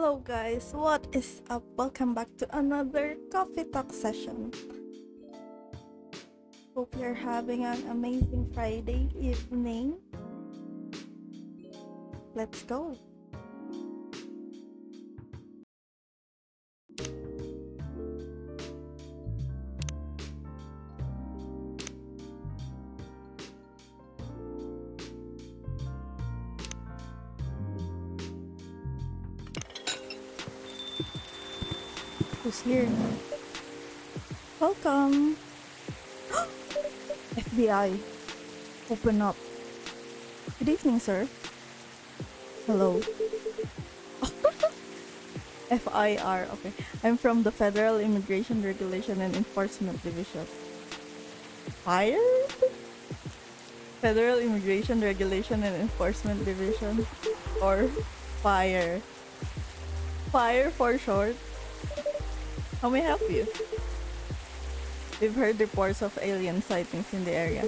Hello guys, what is up? Welcome back to another coffee talk session. Hope you're having an amazing Friday evening. Let's go. Who's here? Welcome. FBI. Open up. Good evening, sir. Hello. FIR. Okay. I'm from the Federal Immigration Regulation and Enforcement Division. Fire? Federal Immigration Regulation and Enforcement Division. Or FIRE. FIRE for short. How may I help you? We've heard reports of alien sightings in the area.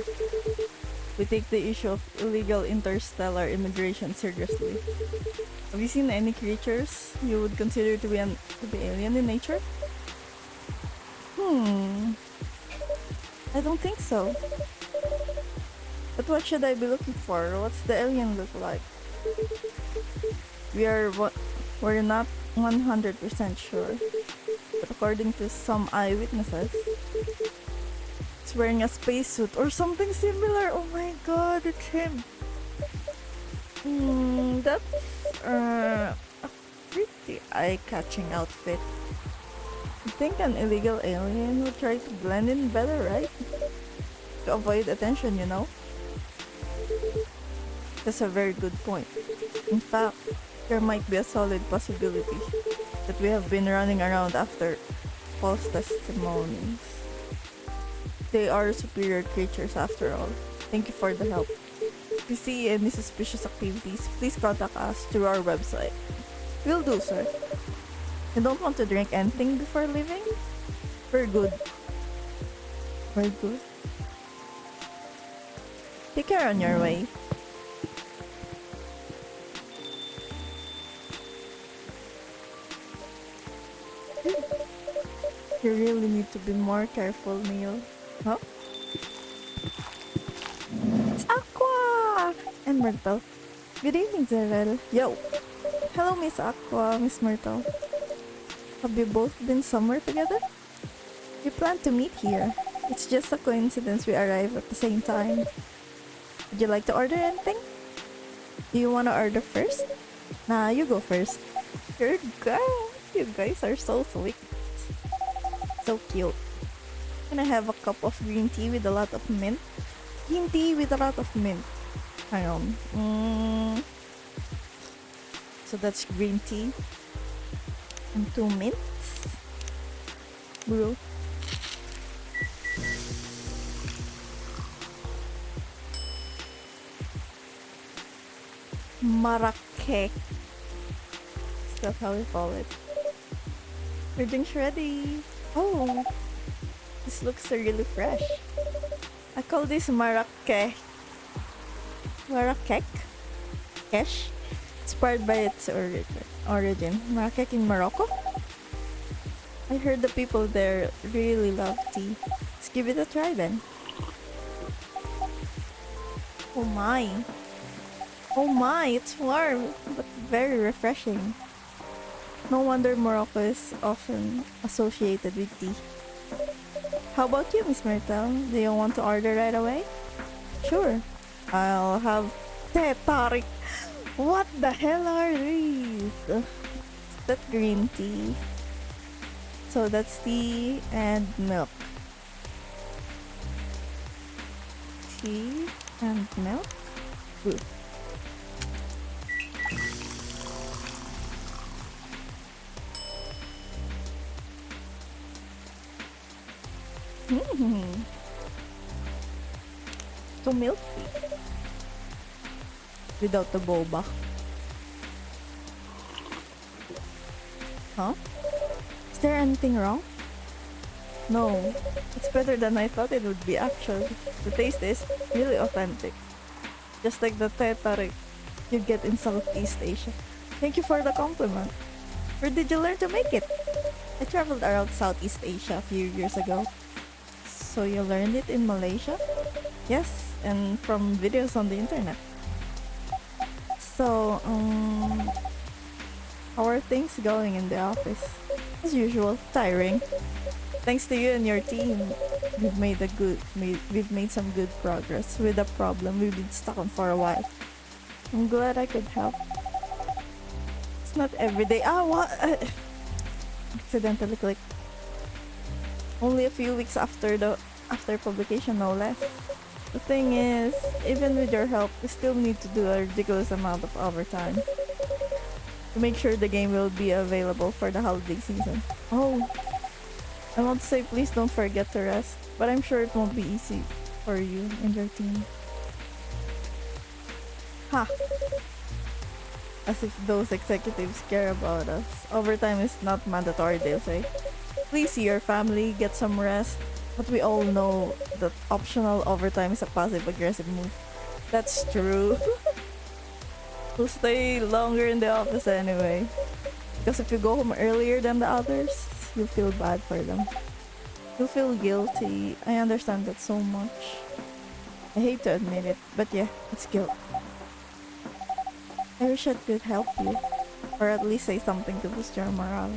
We take the issue of illegal interstellar immigration seriously. Have you seen any creatures you would consider to be alien in nature? I don't think so. But what should I be looking for? What's the alien look like? We're not 100% sure. But according to some eyewitnesses, it's wearing a spacesuit or something similar. Oh my god, it's him. That's a pretty eye-catching outfit. I think an illegal alien would try to blend in better, right? To avoid attention, you know? That's a very good point. In fact, there might be a solid possibility that we have been running around after false testimonies. They are superior creatures after all. Thank you for the help. If you see any suspicious activities, please contact us through our website. Will do, sir. You don't want to drink anything before leaving? We're good. We're good. Take care on your way. You really need to be more careful, Neil. Huh? It's Aqua! And Myrtle. Good evening, Zrelle. Yo! Hello, Miss Aqua, Miss Myrtle. Have you both been somewhere together? We plan to meet here. It's just a coincidence we arrive at the same time. Would you like to order anything? Do you want to order first? Nah, you go first. You're girl. You guys are so sweet. So cute. Can I have a cup of green tea with a lot of mint? Green tea with a lot of mint. Hang on. So that's green tea. And 2 mints. Bro. Marake. That's how we call it. Your drink's ready. Oh, this looks really fresh. I call this marake. Marakek? Kesh? Inspired by its origin. Marrakech in Morocco? I heard the people there really love tea. Let's give it a try then. Oh my. Oh my, it's warm, but very refreshing. No wonder Morocco is often associated with tea. How about you, Miss Myrtle? Do you want to order right away? Sure. I'll have teh tarik. What the hell are these? That green tea. So that's tea and milk. Tea and milk? Good. So milky. Without the boba. Huh? Is there anything wrong? No. It's better than I thought it would be actually. The taste is really authentic. Just like the teh tarik you get in Southeast Asia. Thank you for the compliment. Where did you learn to make it? I traveled around Southeast Asia a few years ago. So you learned it in Malaysia? Yes, and from videos on the internet. So, how are things going in the office? As usual, tiring. Thanks to you and your team, we've made some good progress with a problem we've been stuck on for a while. I'm glad I could help. It's not every day. Ah, what? Accidentally clicked. Only a few weeks after publication, no less. The thing is, even with your help, we still need to do a ridiculous amount of overtime to make sure the game will be available for the holiday season. Oh, I want to say please don't forget to rest, but I'm sure it won't be easy for you and your team. Ha! As if those executives care about us. Overtime is not mandatory, they'll say. Please see your family, get some rest. But we all know that optional overtime is a passive-aggressive move. That's true. We'll stay longer in the office anyway. Because if you go home earlier than the others, you'll feel bad for them. You'll feel guilty. I understand that so much. I hate to admit it, but yeah, it's guilt. I wish I could help you, or at least say something to boost your morale.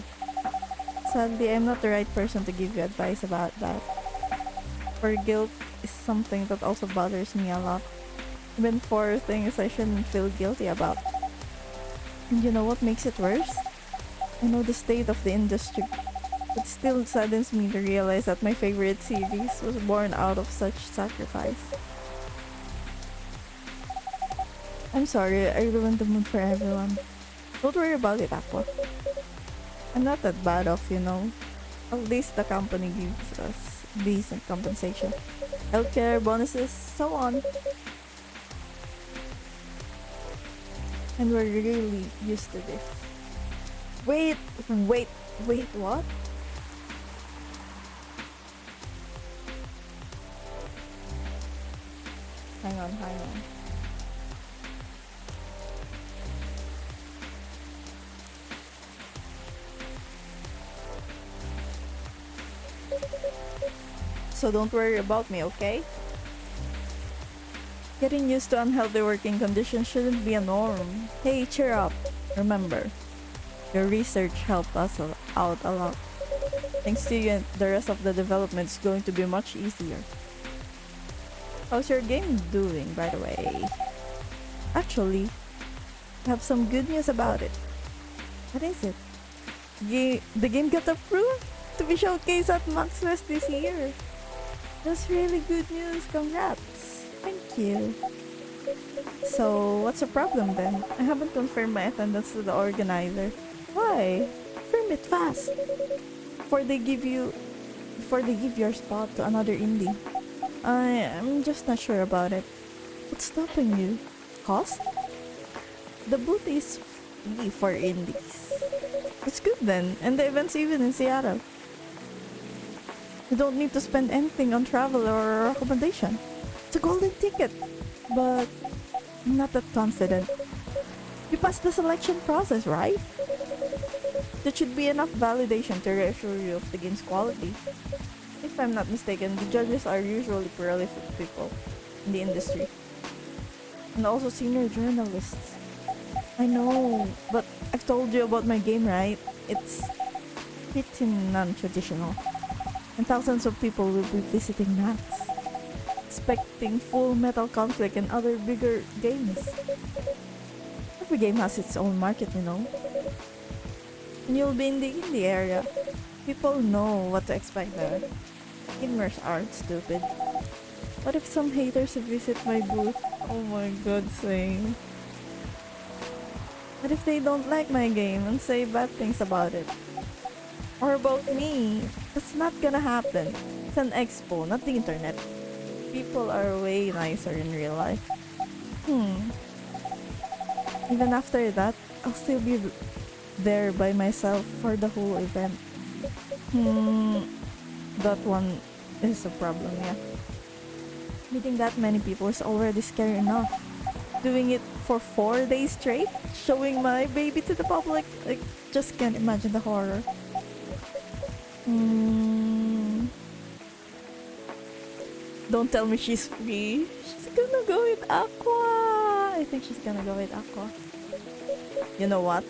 Sadly, I'm not the right person to give you advice about that. For guilt is something that also bothers me a lot. Even for things I shouldn't feel guilty about. And you know what makes it worse? I know the state of the industry. It still saddens me to realize that my favorite series was born out of such sacrifice. I'm sorry, I ruined the mood for everyone. Don't worry about it, Aqua. I'm not that bad off, you know. At least the company gives us decent compensation. Healthcare, bonuses, so on. And we're really used to this. Wait, what? Hang on. So don't worry about me, okay? Getting used to unhealthy working conditions shouldn't be a norm. Hey, cheer up. Remember, your research helped us out a lot. Thanks to you, and the rest of the development is going to be much easier. How's your game doing, by the way? Actually, I have some good news about it. What is it? The game got approved to be showcased at Max Fest this year. That's really good news. Congrats. Thank you. So, what's the problem then? I haven't confirmed my attendance to the organizer. Why? Confirm it fast. Before they give your spot to another indie. I'm just not sure about it. What's stopping you? Cost? The booth is free for indies. It's good then, and the event's even in Seattle. You don't need to spend anything on travel or accommodation. It's a golden ticket, but I'm not that confident. You passed the selection process, right? That should be enough validation to reassure you of the game's quality. If I'm not mistaken, the judges are usually prolific people in the industry. And also senior journalists. I know, but I've told you about my game, right? It's pretty non-traditional. And thousands of people will be visiting Max, expecting Full Metal Conflict and other bigger games. Every game has its own market, you know. And you'll be in the indie area. People know what to expect there. Gamers aren't stupid. What if some haters visit my booth? Oh my god, same. What if they don't like my game and say bad things about it? Or about me? That's not gonna happen. It's an expo, not the internet. People are way nicer in real life. Even after that, I'll still be there by myself for the whole event. That one is a problem, yeah. Meeting that many people is already scary enough. Doing it for 4 days straight, showing my baby to the public, like, just can't imagine the horror. Mm, don't tell me she's free. She's gonna go with Aqua. I think she's gonna go with Aqua. You know what?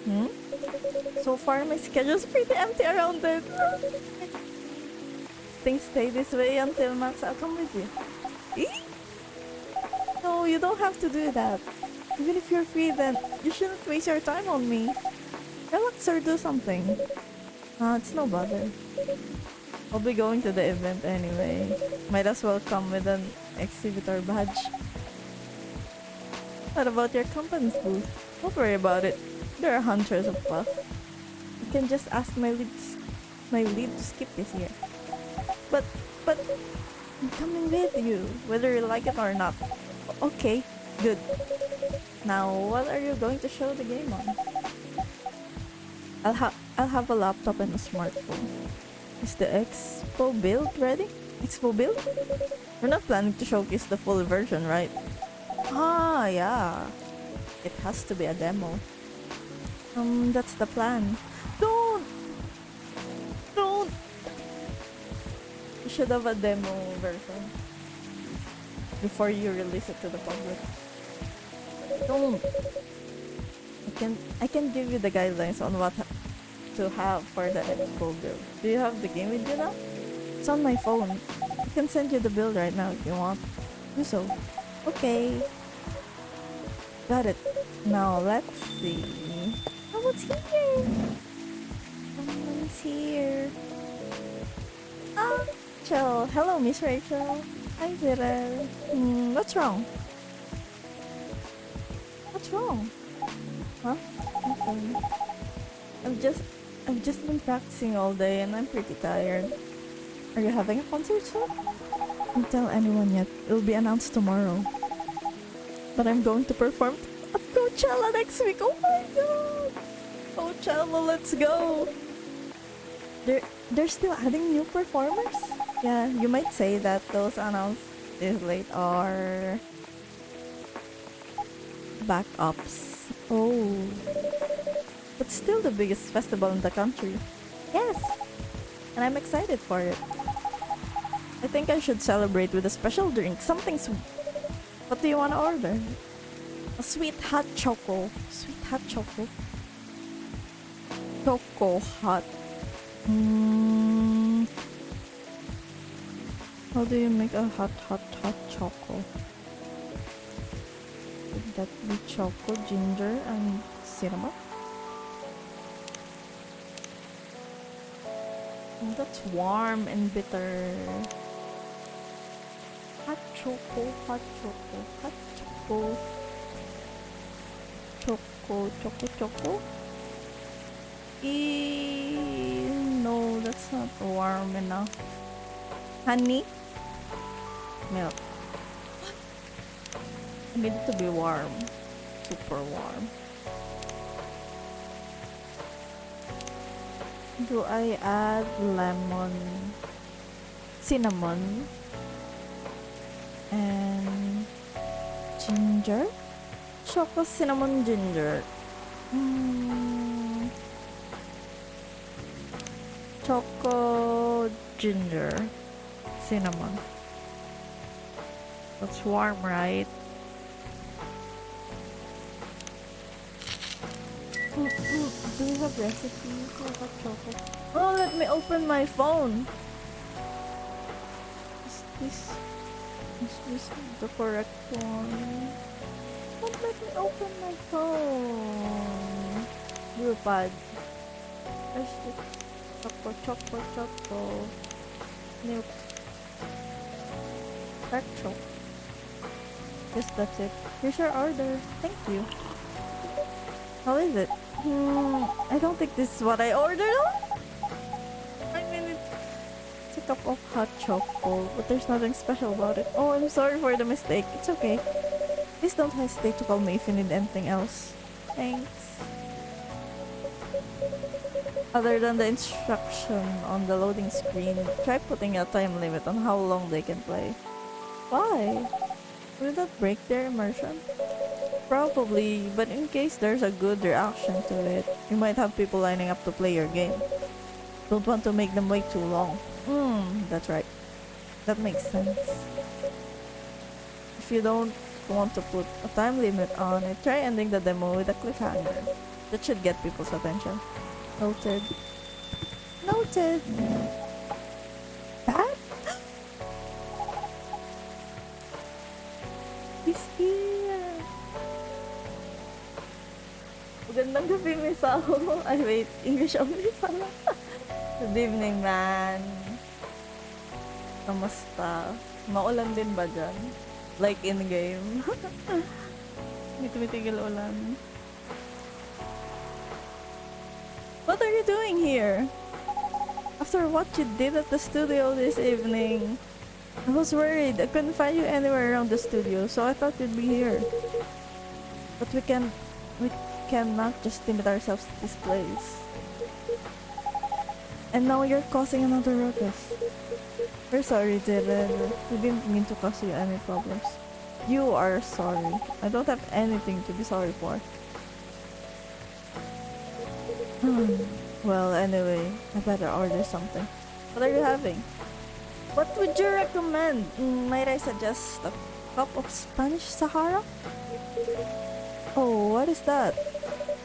Hmm? So far, my schedule's pretty empty around it. Things stay this way until Max, I'll come with you. Eh? No, you don't have to do that. Even if you're free, then you shouldn't waste your time on me. Relax or do something. It's no bother. I'll be going to the event anyway. Might as well come with an exhibitor badge. What about your company's booth? Don't worry about it. There are hundreds of us. You can just ask my lead to skip this year. But I'm coming with you, whether you like it or not. Okay, good. Now, what are you going to show the game on? I'll have a laptop and a smartphone. Is the Expo build ready? Expo build? We're not planning to showcase the full version, right? Ah, yeah. It has to be a demo. That's the plan. Don't! You should have a demo version before you release it to the public. Don't! I can give you the guidelines on what to have for the Expo build. Do you have the game with you now? It's on my phone. I can send you the build right now if you want. Do so. Okay. Got it. Now let's see. Someone's here! Someone's here. Rachel. Hello, Miss Rachel. Hi, Zrelle. What's wrong? What's wrong? Huh? Nothing. I've just been practicing all day and I'm pretty tired. Are you having a concert soon? Don't tell anyone yet. It'll be announced tomorrow. But I'm going to perform at Coachella next week. Oh my god! Coachella, let's go! They're still adding new performers? Yeah, you might say that those announced this late are backups. Oh. But still the biggest festival in the country. Yes! And I'm excited for it. I think I should celebrate with a special drink. Something sweet. What do you want to order? A sweet hot choco. Sweet hot choco. Choco hot. How do you make a hot choco? Would that be choco, ginger, and cinnamon? Oh, that's warm and bitter. Hot choco, hot choco, hot choco. Choco. No, that's not warm enough. Honey? Milk. I need it to be warm. Super warm. Do I add lemon, cinnamon, and ginger? Choco, cinnamon, ginger. Choco, ginger, cinnamon. That's warm, right? Do we have recipes for hot chocolate? Oh, let me open my phone. Is this the correct one? Don't let me open my phone. Pad. There's the choco. Milk. Dark chocolate. Yes, that's it. Here's your order. Thank you. How is it? I don't think this is what I ordered. I mean, it's a cup of hot chocolate, but there's nothing special about it. Oh, I'm sorry for the mistake. It's okay. Please don't hesitate to call me if you need anything else. Thanks. Other than the instruction on the loading screen, try putting a time limit on how long they can play. Why? Will that break their immersion? Probably, but in case there's a good reaction to it, you might have people lining up to play your game. Don't want to make them wait too long. That's right. That makes sense. If you don't want to put a time limit on it, try ending the demo with a cliffhanger. That should get people's attention. Noted. Noted. That? He's here. Magandang gabi, Miss Aho. Ay, wait. English only pala. Good evening, man. Kamusta? Maulan din ba dyan? Like in-game? Hindi tumitigil ulan. What are you doing here? After what you did at the studio this evening, I was worried. I couldn't find you anywhere around the studio, so I thought you'd be here. But we cannot just limit ourselves to this place. And now you're causing another ruckus. We're sorry, Zrelle. We didn't mean to cause you any problems. You are sorry. I don't have anything to be sorry for. Well, anyway, I better order something. What are you having? What would you recommend? Might I suggest a cup of Spanish Sahara? Oh, what is that?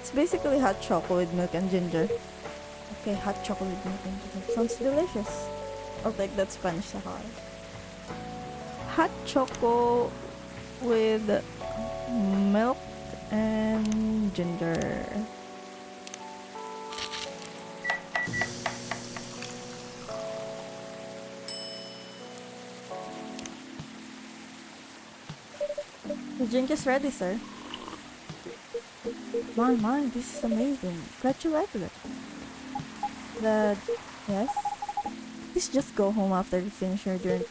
It's basically hot chocolate with milk and ginger. Okay, hot chocolate with milk and ginger. Sounds delicious. I'll take that Spanish Sahara. Hot choco with milk and ginger. The drink is ready, sir. My, this is amazing. Glad you like it. Yes? Please just go home after you finish your drink.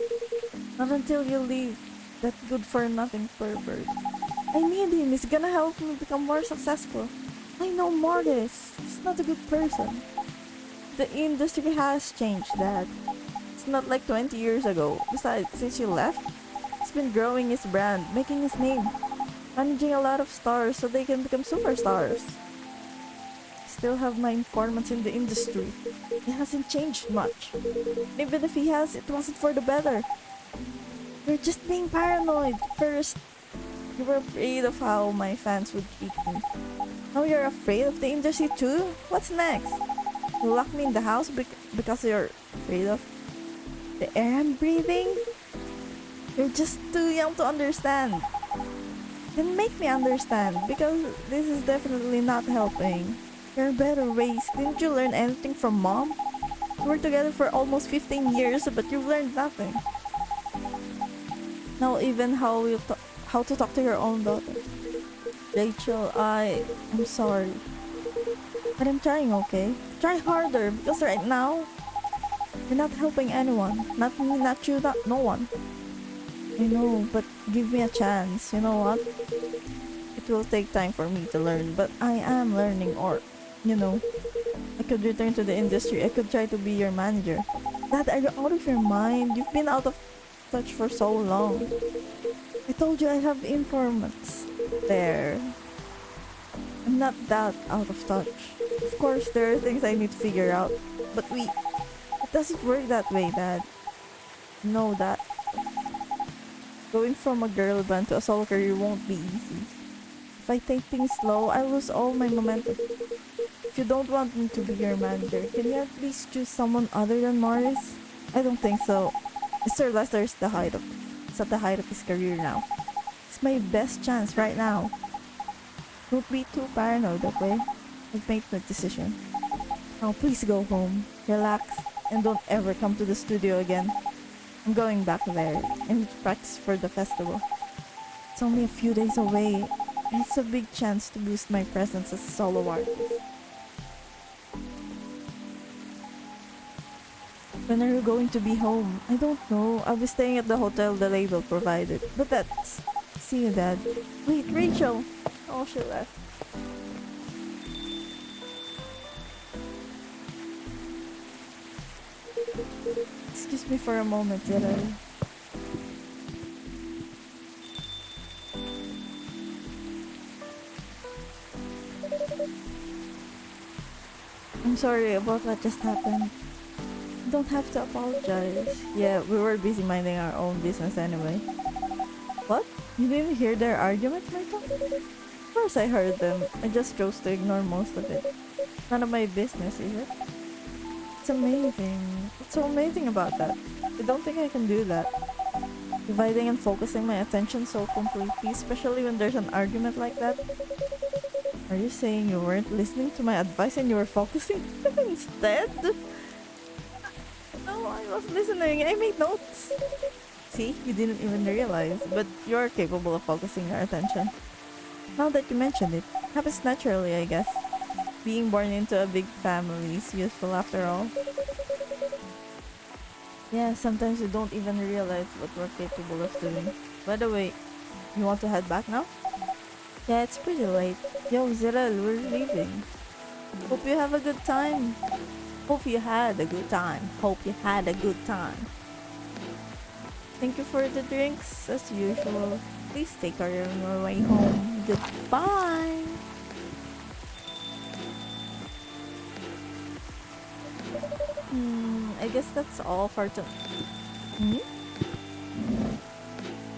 Not until you leave. That good-for-nothing pervert. I need him. He's gonna help me become more successful. I know Mortis. He's not a good person. The industry has changed, Dad. It's not like 20 years ago. Besides, since you left, he's been growing his brand, making his name, managing a lot of stars so they can become superstars. Still have my informants in the industry. He hasn't changed much. Even if he has, it wasn't for the better. You're just being paranoid. First, you were afraid of how my fans would treat me. Now you're afraid of the industry too? What's next? You lock me in the house because you're afraid of the air I'm breathing? You're just too young to understand. Then make me understand, because this is definitely not helping. There are better ways. Didn't you learn anything from Mom? We were together for almost 15 years, but you've learned nothing. Now even how to talk to your own daughter. Rachel, I'm sorry. But I'm trying, okay? Try harder, because right now, you're not helping anyone. Not me, not you, no one. I know, but give me a chance. You know what? It will take time for me to learn, but I am learning, or, I could return to the industry. I could try to be your manager. Dad, are you out of your mind? You've been out of touch for so long. I told you I have informants. There. I'm not that out of touch. Of course, there are things I need to figure out, but it doesn't work that way, Dad. Know that. Going from a girl band to a solo career won't be easy. If I take things slow, I lose all my momentum. If you don't want me to be your manager, can you at least choose someone other than Morris? I don't think so. Mr. Lester is at the height of his career now. It's my best chance right now. Don't be too paranoid, okay? I've made my decision. Now please go home, relax, and don't ever come to the studio again. I'm going back there and practice for the festival. It's only a few days away, and it's a big chance to boost my presence as a solo artist. When are you going to be home? I don't know. I'll be staying at the hotel the label provided. But that's... See you, Dad. Wait, Rachel! Oh, she left. Excuse me for a moment, Zrelle. sorry about what just happened. You don't have to apologize. Yeah, we were busy minding our own business anyway. What? You didn't hear their argument, Martha? Of course I heard them. I just chose to ignore most of it. None of my business, is it? It's amazing. What's so amazing about that? I don't think I can do that. Dividing and focusing my attention so completely, especially when there's an argument like that. Are you saying you weren't listening to my advice and you were focusing instead? No, I was listening. I made notes. See, you didn't even realize, but you're capable of focusing your attention. Now that you mentioned it, happens naturally, I guess. Being born into a big family is useful after all. Yeah, sometimes we don't even realize what we're capable of doing. By the way, you want to head back now? Yeah, it's pretty late. Yo, Zrelle, we're leaving. Hope you have a good time. Hope you had a good time. Hope you had a good time. Thank you for the drinks, as usual. Please take care on your way home. Goodbye! I guess that's all for Hmm?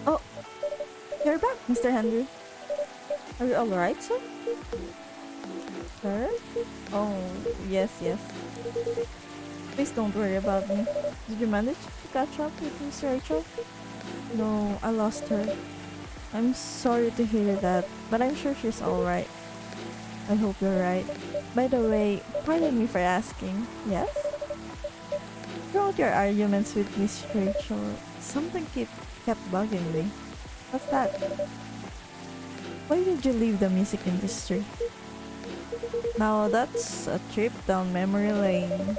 Oh, you're back, Mr. Henry. Are you alright, sir? Sir? Oh, yes, yes. Please don't worry about me. Did you manage to catch up with Miss Rachel? No, I lost her. I'm sorry to hear that, but I'm sure she's alright. I hope you're right. By the way, pardon me for asking. Yes? Throughout your arguments with Miss Rachel, something kept bugging me. What's that? Why did you leave the music industry? Now that's a trip down memory lane.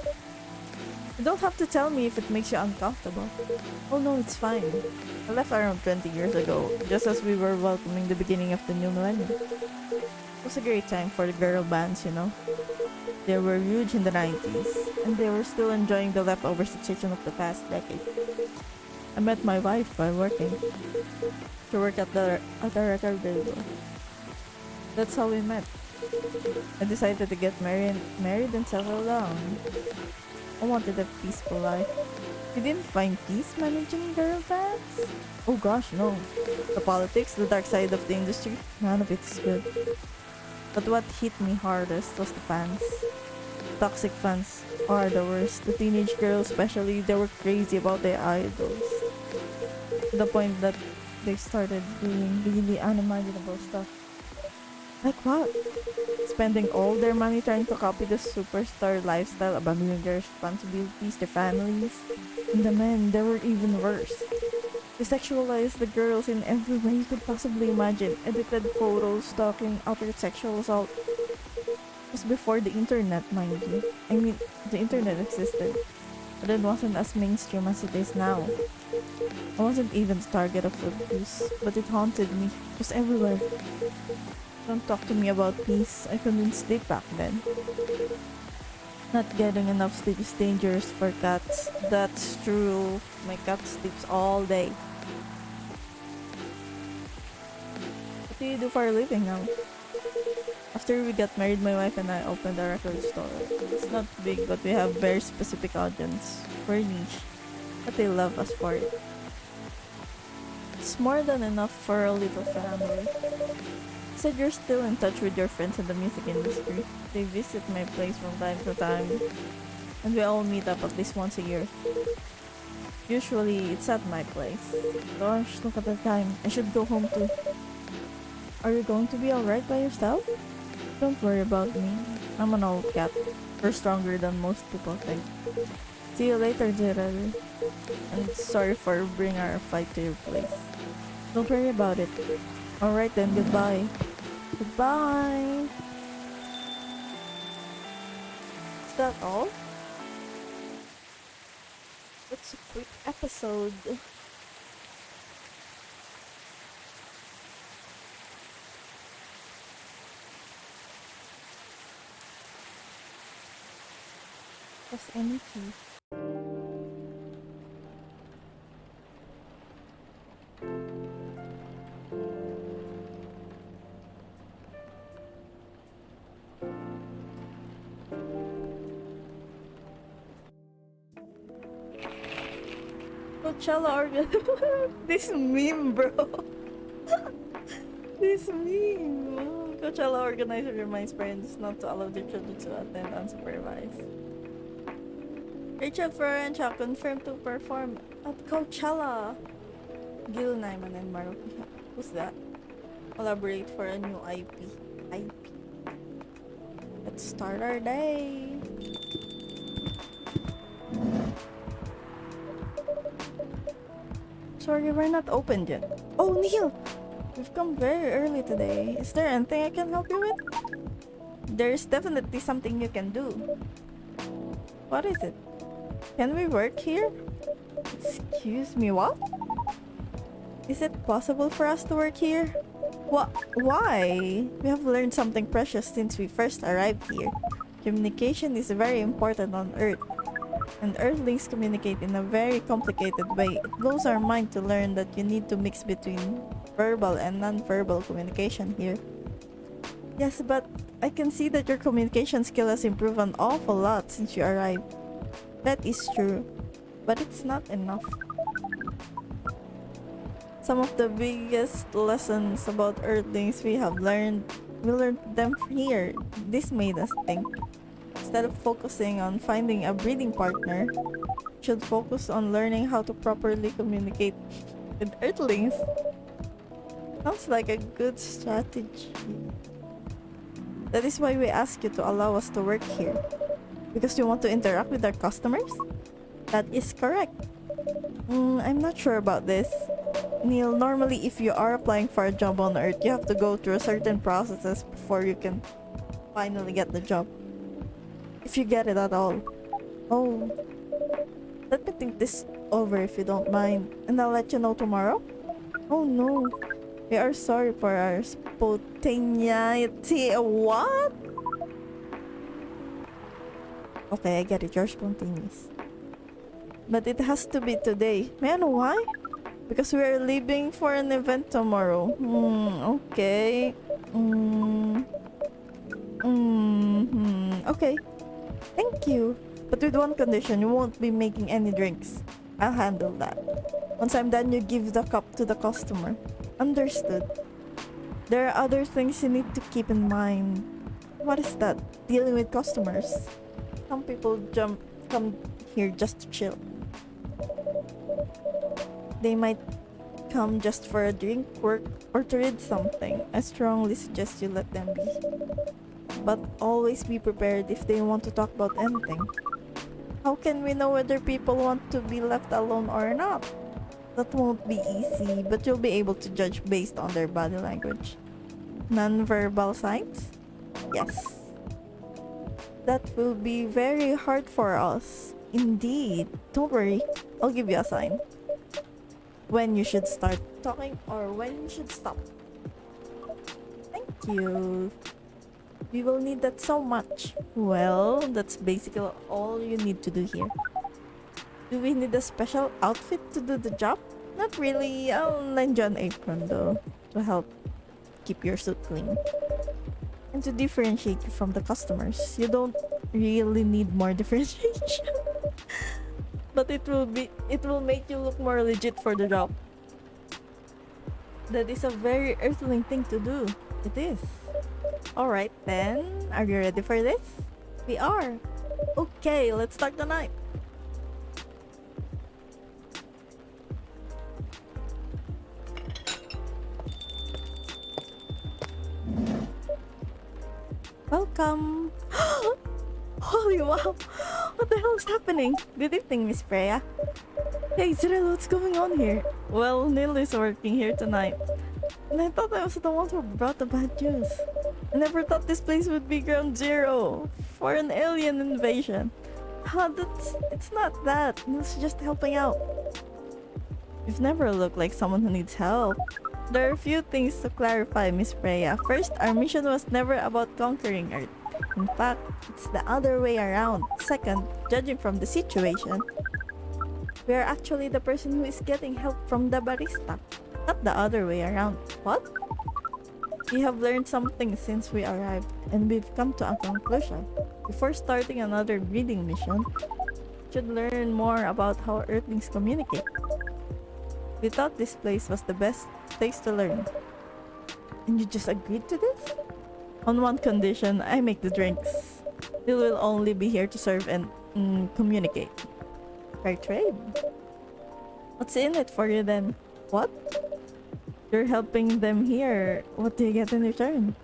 You don't have to tell me if it makes you uncomfortable. Oh no, it's fine. I left around 20 years ago, just as we were welcoming the beginning of the new millennium. It was a great time for the girl bands, you know. They were huge in the 90s, and they were still enjoying the leftover situation of the past decade. I met my wife while working. She worked at the record label. That's how we met. I decided to get married and settle down. I wanted a peaceful life. You didn't find peace managing girl bands? Oh gosh, no. The politics, the dark side of the industry, none of it is good. But what hit me hardest was the fans. Toxic fans are the worst. The teenage girls especially, they were crazy about their idols. To the point that they started doing really unimaginable stuff. Like what? Spending all their money trying to copy the superstar lifestyle, abandoning their responsibilities, their families. And the men, they were even worse. They sexualized the girls in every way you could possibly imagine. Edited photos, stalking, outright sexual assault. It was before the internet, mind you. I mean, the internet existed, but it wasn't as mainstream as it is now. I wasn't even the target of abuse, but it haunted me. It was everywhere. Don't talk to me about peace. I couldn't sleep back then. Not getting enough sleep is dangerous for cats. That's true. My cat sleeps all day. What do you do for a living now? After we got married, my wife and I opened a record store. It's not big, but we have very specific audience. We're niche, but they love us for it. It's more than enough for a little family. You said you're still in touch with your friends in the music industry. They visit my place from time to time, and we all meet up at least once a year. Usually, it's at my place. Gosh, look at the time. I should go home too. Are you going to be alright by yourself? Don't worry about me. I'm an old cat. We're stronger than most people think. See you later, Zrelle. And sorry for bringing our fight to your place. Don't worry about it. Alright then, goodbye. Goodbye! Is that all? That's a quick episode. Press any key. Coachella organ. This meme, bro. This meme. Oh, Coachella organizer reminds parents not to allow their children to attend unsupervised. Rachel Florentia confirmed to perform at Coachella. Gil Nyman and Maruki. Who's that? Collaborate for a new IP. Let's start our day. Sorry, we're not open yet. Oh, Neil! We've come very early today. Is there anything I can help you with? There's definitely something you can do. What is it? Can we work here? Excuse me, what? Is it possible for us to work here? Why? We have learned something precious since we first arrived here. Communication is very important on Earth. And Earthlings communicate in a very complicated way. It blows our mind to learn that you need to mix between verbal and non-verbal communication here. Yes, but I can see that your communication skill has improved an awful lot since you arrived. That is true, but it's not enough. Some of the biggest lessons about Earthlings we learned them here. This made us think. Instead of focusing on finding a breeding partner, we should focus on learning how to properly communicate with Earthlings. Sounds like a good strategy. That is why we ask you to allow us to work here. Because you want to interact with our customers? That is correct. I'm not sure about this. Neil, normally if you are applying for a job on Earth, you have to go through certain processes before you can finally get the job. If you get it at all. Oh. Let me think this over if you don't mind. And I'll let you know tomorrow? Oh no. We are sorry for our spontaneity. What? Okay, I get it. You're spontaneous. But it has to be today. May I know why? Because we are leaving for an event tomorrow. Okay. Okay. Thank you. But with one condition, you won't be making any drinks. I'll handle that. Once I'm done, you give the cup to the customer. Understood. There are other things you need to keep in mind. What is that? Dealing with customers. Some people come here just to chill. They might come just for a drink, work, or to read something. I strongly suggest you let them be. But always be prepared if they want to talk about anything. How can we know whether people want to be left alone or not? That won't be easy, but you'll be able to judge based on their body language. Non-verbal signs? Yes. That will be very hard for us. Indeed. Don't worry. I'll give you a sign. When you should start talking or when you should stop. Thank you. We will need that so much. Well, that's basically all you need to do here. Do we need a special outfit to do the job? Not really. I'll lend you an apron though, to help keep your suit clean. And to differentiate you from the customers. You don't really need more differentiation. But it will make you look more legit for the job. That is a very Earthling thing to do. It is. Alright then, are you ready for this? We are. Okay, let's start the night. Welcome. Holy wow. What the hell is happening? Good evening, Miss Freya. Hey, Zrelle, what's going on here? Well, Neil is working here tonight. And I thought I was the one who brought the bad news. I never thought this place would be ground zero for an alien invasion. It's not that. It's just helping out. You've never looked like someone who needs help. There are a few things to clarify, Miss Freya. First, our mission was never about conquering Earth. In fact, it's the other way around. Second, judging from the situation, we are actually the person who is getting help from the barista, not the other way around. What? We have learned something since we arrived, and we've come to a conclusion. Before starting another breeding mission, we should learn more about how Earthlings communicate. We thought this place was the best place to learn. And you just agreed to this? On one condition, I make the drinks. You will only be here to serve and communicate. Fair trade. What's in it for you then? What? You're helping them here. What do you get in return?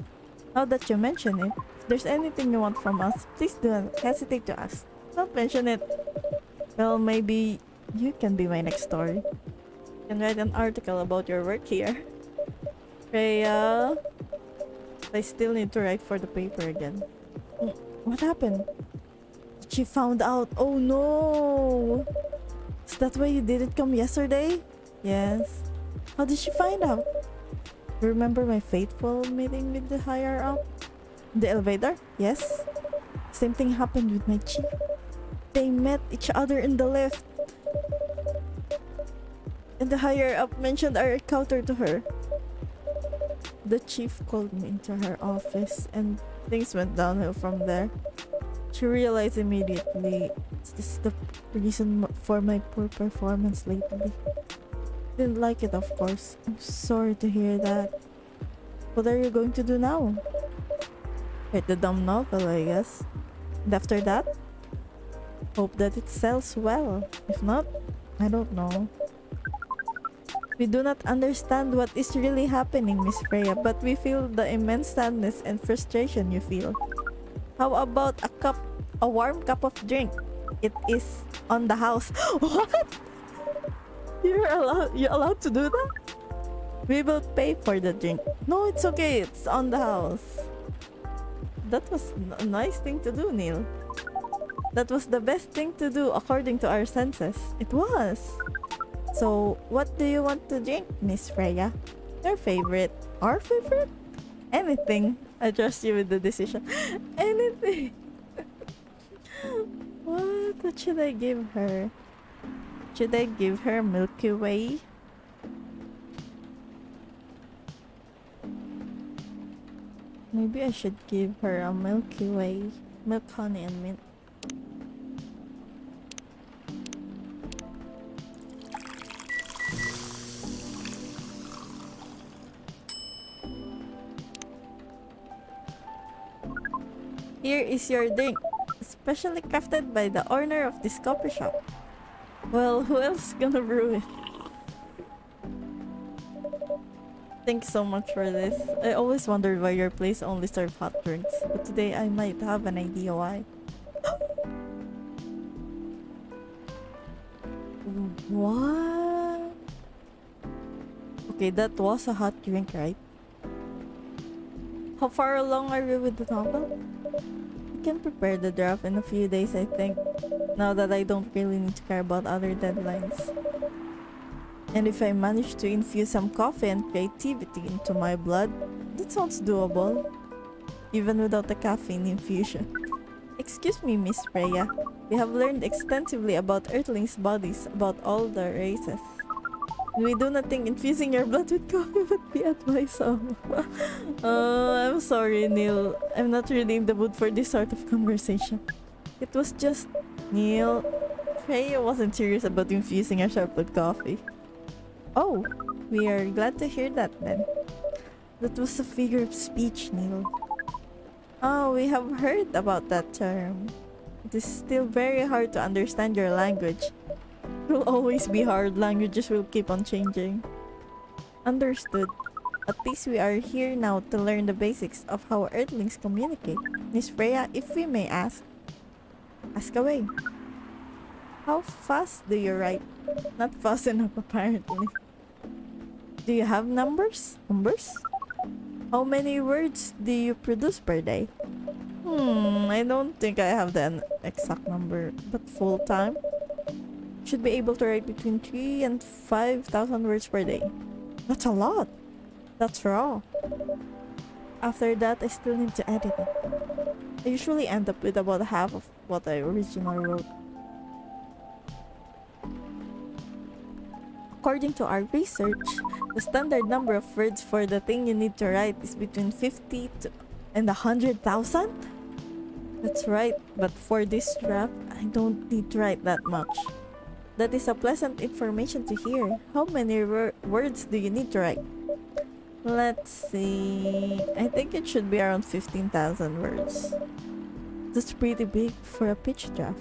Now that you mention it, if there's anything you want from us, please don't hesitate to ask. Don't mention it. Well, maybe you can be my next story. You can write an article about your work here. Freya, I still need to write for the paper again. What happened? She found out. Oh no! Is that why you didn't come yesterday? Yes. How did she find out? You remember my fateful meeting with the higher up? The elevator? Yes. Same thing happened with my chief. They met each other in the lift. And the higher up mentioned our encounter to her. The chief called me into her office and things went downhill from there. She realized immediately this is the reason for my poor performance lately. Didn't like it, of course. I'm sorry to hear that. What are you going to do now? Write the dumb novel, I guess. And after that, hope that it sells well. If not, I don't know. We do not understand what is really happening, Miss Freya, but we feel the immense sadness and frustration you feel. How about a warm cup of drink? It is on the house. What? You're allowed to do that? We will pay for the drink. No, it's okay. It's on the house. That was a nice thing to do, Neil. That was the best thing to do according to our senses. It was. So, what do you want to drink, Miss Freya? Your favorite? Our favorite? Anything. I trust you with the decision. Anything. What should I give her? Should I give her Milky Way? Maybe I should give her a Milky Way. Milk, honey, and mint. Here is your drink, specially crafted by the owner of this coffee shop. Well, who else gonna brew it? Thanks so much for this. I always wondered why your place only serves hot drinks, but today I might have an idea why. What? Okay, that was a hot drink, right? How far along are you with the novel? I can prepare the draft in a few days, I think, now that I don't really need to care about other deadlines. And if I manage to infuse some coffee and creativity into my blood, that sounds doable, even without the caffeine infusion. Excuse me, Miss Freya. We have learned extensively about Earthlings' bodies, about all the races. We do not think infusing your blood with coffee would be advisable. I'm sorry, Neil. I'm not really in the mood for this sort of conversation. It was just... Neil, Freya wasn't serious about infusing herself with coffee. Oh, we are glad to hear that then. That was a figure of speech, Neil. Oh, we have heard about that term. It is still very hard to understand your language. It will always be hard. Languages will keep on changing. Understood. At least we are here now to learn the basics of how Earthlings communicate. Miss Freya, if we may ask. Ask away. How fast do you write? Not fast enough, apparently. Do you have numbers? Numbers? How many words do you produce per day? I don't think I have the exact number, but full time? Should be able to write between 3 and 5,000 words per day. That's a lot. That's raw. After that, I still need to edit it. I usually end up with about half of what I originally wrote. According to our research, the standard number of words for the thing you need to write is between 50 and 100,000? That's right, but for this draft, I don't need to write that much. That is a pleasant information to hear. How many words do you need to write? Let's see. I think it should be around 15,000 words. That's pretty big for a pitch draft.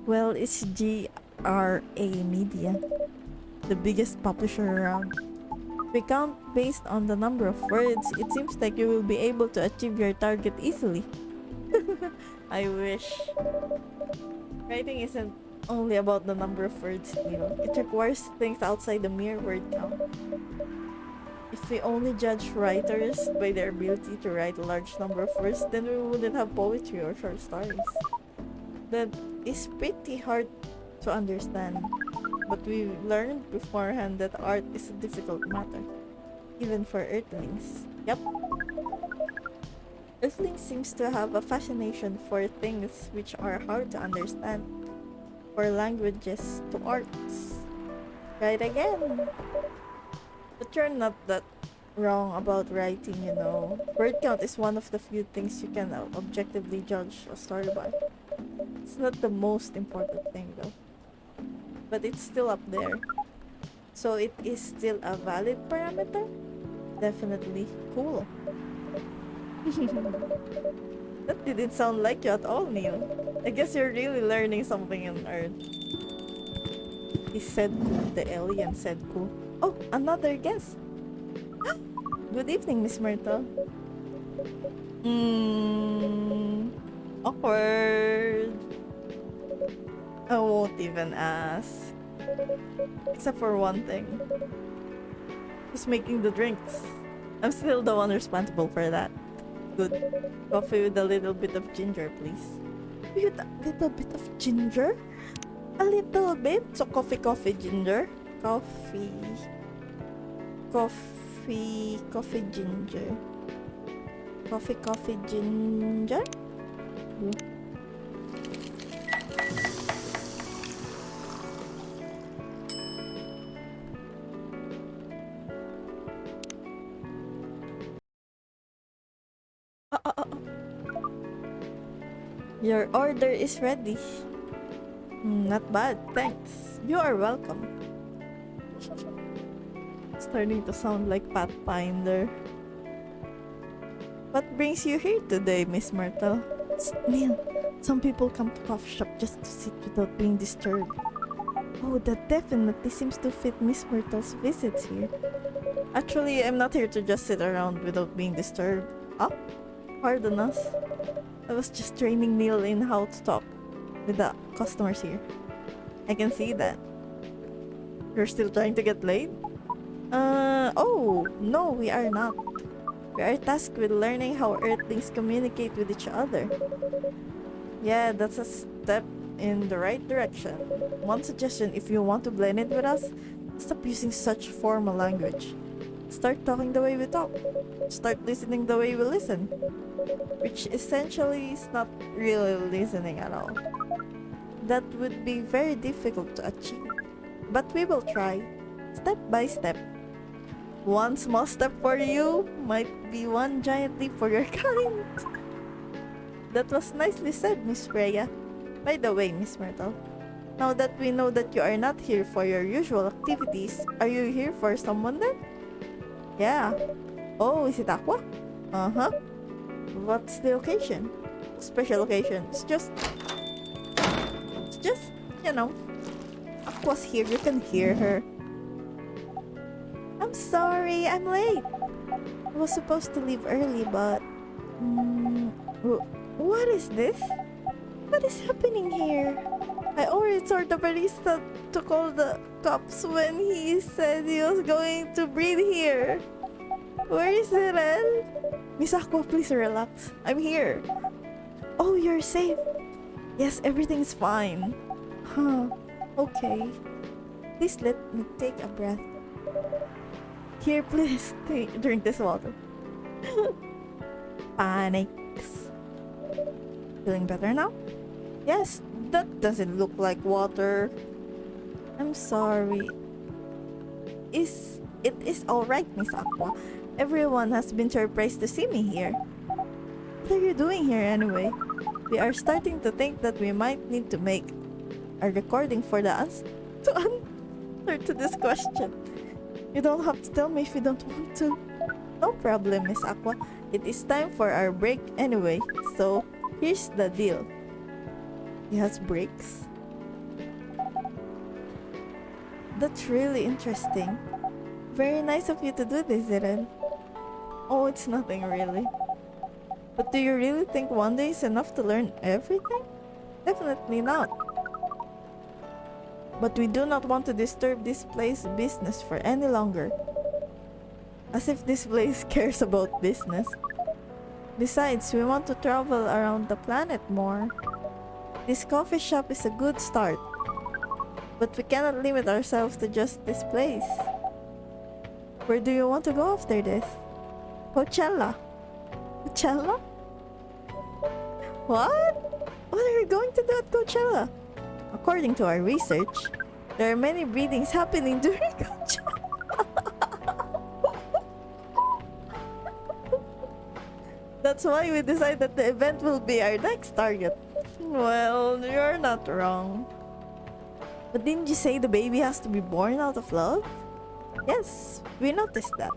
Well, it's GRA Media, the biggest publisher around. If we count based on the number of words, it seems like you will be able to achieve your target easily. I wish. Writing isn't only about the number of words, Neil. It requires things outside the mere word count. If we only judge writers by their ability to write a large number of words, then we wouldn't have poetry or short stories. That is pretty hard to understand, but we learned beforehand that art is a difficult matter, even for Earthlings. Yep. Earthlings seems to have a fascination for things which are hard to understand, for languages to arts. Right again! But you're not that wrong about writing, you know. Word count is one of the few things you can objectively judge a story by. It's not the most important thing though. But it's still up there. So it is still a valid parameter? Definitely cool. That didn't sound like you at all, Neil. I guess you're really learning something on Earth. He said cool. The alien said cool. Oh, another guest. Good evening, Miss Myrtle. Awkward. I won't even ask. Except for one thing. Who's making the drinks? I'm still the one responsible for that. Good. Coffee with a little bit of ginger, please. With a little bit of ginger? A little bit? So coffee, ginger? Coffee, ginger. Coffee, ginger? Your order is ready. Not bad, thanks. You are welcome. Starting to sound like Pathfinder. What brings you here today, Miss Myrtle? Neil, some people come to coffee shop just to sit without being disturbed. Oh, that definitely seems to fit Miss Myrtle's visits here. Actually, I'm not here to just sit around without being disturbed. Ah, pardon us. I was just training Neil in how to talk with the customers here. I can see that. You're still trying to get laid? Oh, no, we are not. We are tasked with learning how Earthlings communicate with each other. Yeah, that's a step in the right direction. One suggestion, if you want to blend it with us, stop using such formal language. Start talking the way we talk. Start listening the way we listen. Which essentially is not really listening at all. That would be very difficult to achieve. But we will try, step by step. One small step for you might be one giant leap for your kind. That was nicely said, Miss Freya. By the way, Miss Myrtle, now that we know that you are not here for your usual activities, are you here for someone then? Yeah. Oh, is it Aqua? Uh-huh. What's the occasion? Special occasion. It's just, you know, Aqua's here. You can hear her. I'm sorry, I'm late. I was supposed to leave early, but... what is this? What is happening here? I already told the barista to call the cops when he said he was going to breathe here. Where is Zrelle? Miss Aqua, please relax. I'm here. Oh, you're safe. Yes, everything's fine. Huh. Okay. Please let me take a breath. Here, please drink this water. Panics. Feeling better now? Yes, that doesn't look like water. I'm sorry. It is alright, Miss Aqua. Everyone has been surprised to see me here. What are you doing here anyway? We are starting to think that we might need to make are recording for the answer to this question. You don't have to tell me if you don't want to. No problem, Miss Aqua. It is time for our break anyway, so here's the deal. He has breaks? That's really interesting. Very nice of you to do this, Zrelle. Oh, it's nothing really. But do you really think one day is enough to learn everything? Definitely not. But we do not want to disturb this place's business for any longer. As if this place cares about business. Besides, we want to travel around the planet more. This coffee shop is a good start. But we cannot limit ourselves to just this place. Where do you want to go after this? Coachella. Coachella? What? What are you going to do at Coachella? According to our research, there are many breedings happening during Coachella. That's why we decided that the event will be our next target. Well, you're not wrong. But didn't you say the baby has to be born out of love? Yes, we noticed that.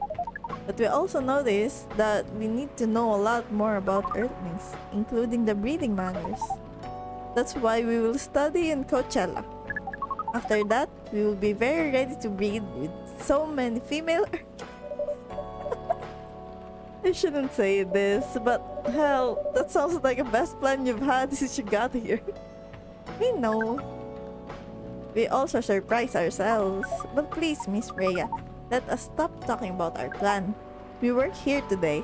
But we also noticed that we need to know a lot more about Earthlings, including the breeding manners. That's why we will study in Coachella. After that, we will be very ready to breed with so many female Earthlings. I shouldn't say this, but hell, that sounds like the best plan you've had since you got here. We know. We also surprise ourselves. But please, Miss Freya, let us stop talking about our plan. We work here today.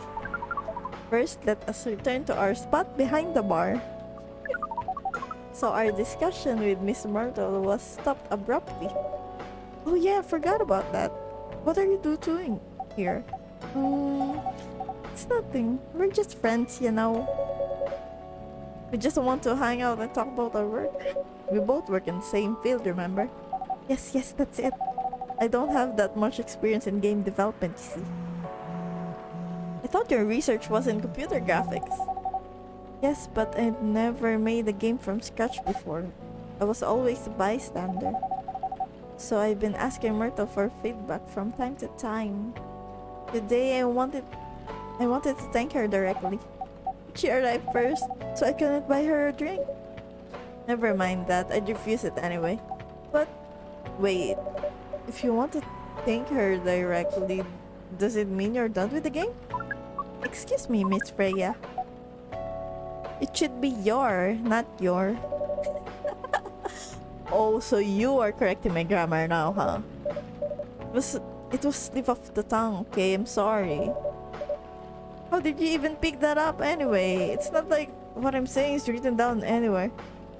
First, let us return to our spot behind the bar. So our discussion with Miss Myrtle was stopped abruptly. Oh yeah, I forgot about that. What are you doing here? It's nothing. We're just friends, you know. We just want to hang out and talk about our work. We both work in the same field, remember? Yes, that's it. I don't have that much experience in game development, you see. I thought your research was in computer graphics. Yes, but I've never made a game from scratch before. I was always a bystander. So I've been asking Myrtle for feedback from time to time. Today I wanted to thank her directly. She arrived first, so I couldn't buy her a drink. Never mind that, I'd refuse it anyway. But wait, if you want to thank her directly, does it mean you're done with the game? Excuse me, Miss Freya. It should be your, not your. Oh, so you are correcting my grammar now, huh? It was slip of the tongue, okay? I'm sorry. How did you even pick that up anyway? It's not like what I'm saying is written down anywhere.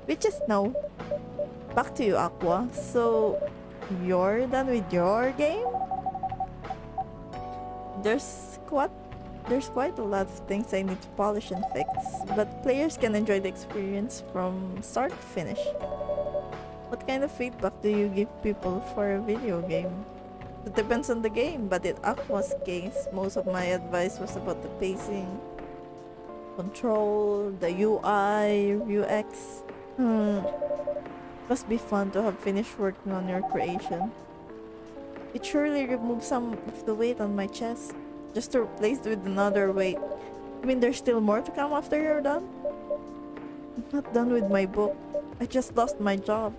We just know. Back to you, Aqua. So, you're done with your game? There's quite a lot of things I need to polish and fix, but players can enjoy the experience from start to finish. What kind of feedback do you give people for a video game? It depends on the game, but in Aqua's case, most of my advice was about the pacing, control, the UI, UX. Must be fun to have finished working on your creation. It surely removed some of the weight on my chest, just to replace it with another weight. I mean, there's still more to come after you're done? I'm not done with my book. I just lost my job.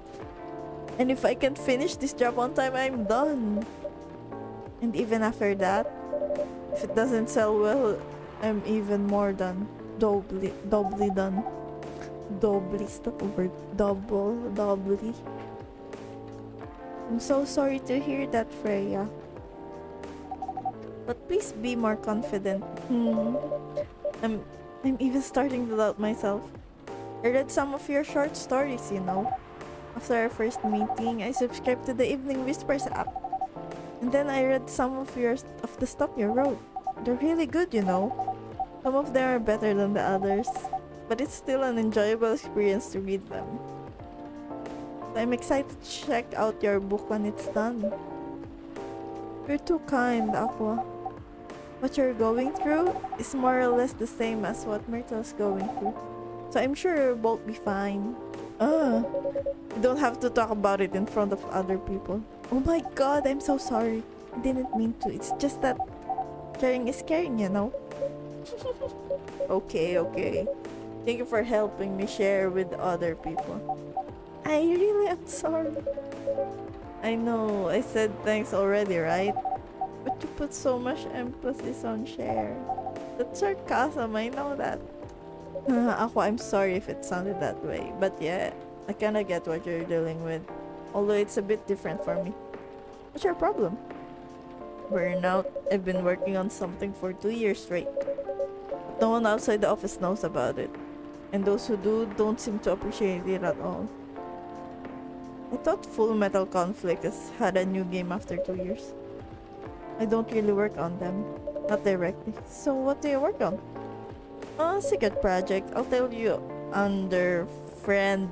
And if I can finish this job on time, I'm done. And even after that, if it doesn't sell well, I'm even more done. Doubly done. Doubly, stop the word. Doubly. I'm so sorry to hear that, Freya. But please be more confident. I'm even starting to doubt myself. I read some of your short stories, you know. After our first meeting, I subscribed to the Evening Whispers app. And then I read some of the stuff you wrote. They're really good, you know. Some of them are better than the others. But it's still an enjoyable experience to read them. I'm excited to check out your book when it's done. You're too kind, Aqua. What you're going through is more or less the same as what Myrtle's going through. So I'm sure you'll both be fine. You don't have to talk about it in front of other people. Oh my god, I'm so sorry. I didn't mean to. It's just that sharing is caring, you know? Okay, okay. Thank you for helping me share with other people. I really am sorry. I know, I said thanks already, right? But you put so much emphasis on share. That's sarcasm, I know that. Ako, I'm sorry if it sounded that way. But yeah, I kinda get what you're dealing with. Although it's a bit different for me. What's your problem? Burnout. I've been working on something for 2 years straight. No one outside the office knows about it. And those who do don't seem to appreciate it at all. I thought Full Metal Conflict has had a new game after 2 years. I don't really work on them. Not directly. So what do you work on? A secret project. I'll tell you under friend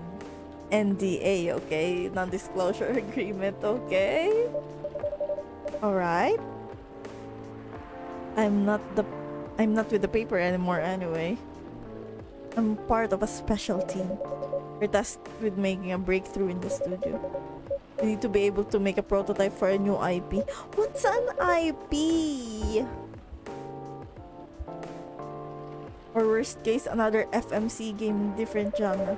NDA, okay? Non-disclosure agreement, okay? Alright. I'm not with the paper anymore anyway. I'm part of a special team. We're tasked with making a breakthrough in the studio. We need to be able to make a prototype for a new IP. What's an IP? Or worst case, another FMC game in different genre.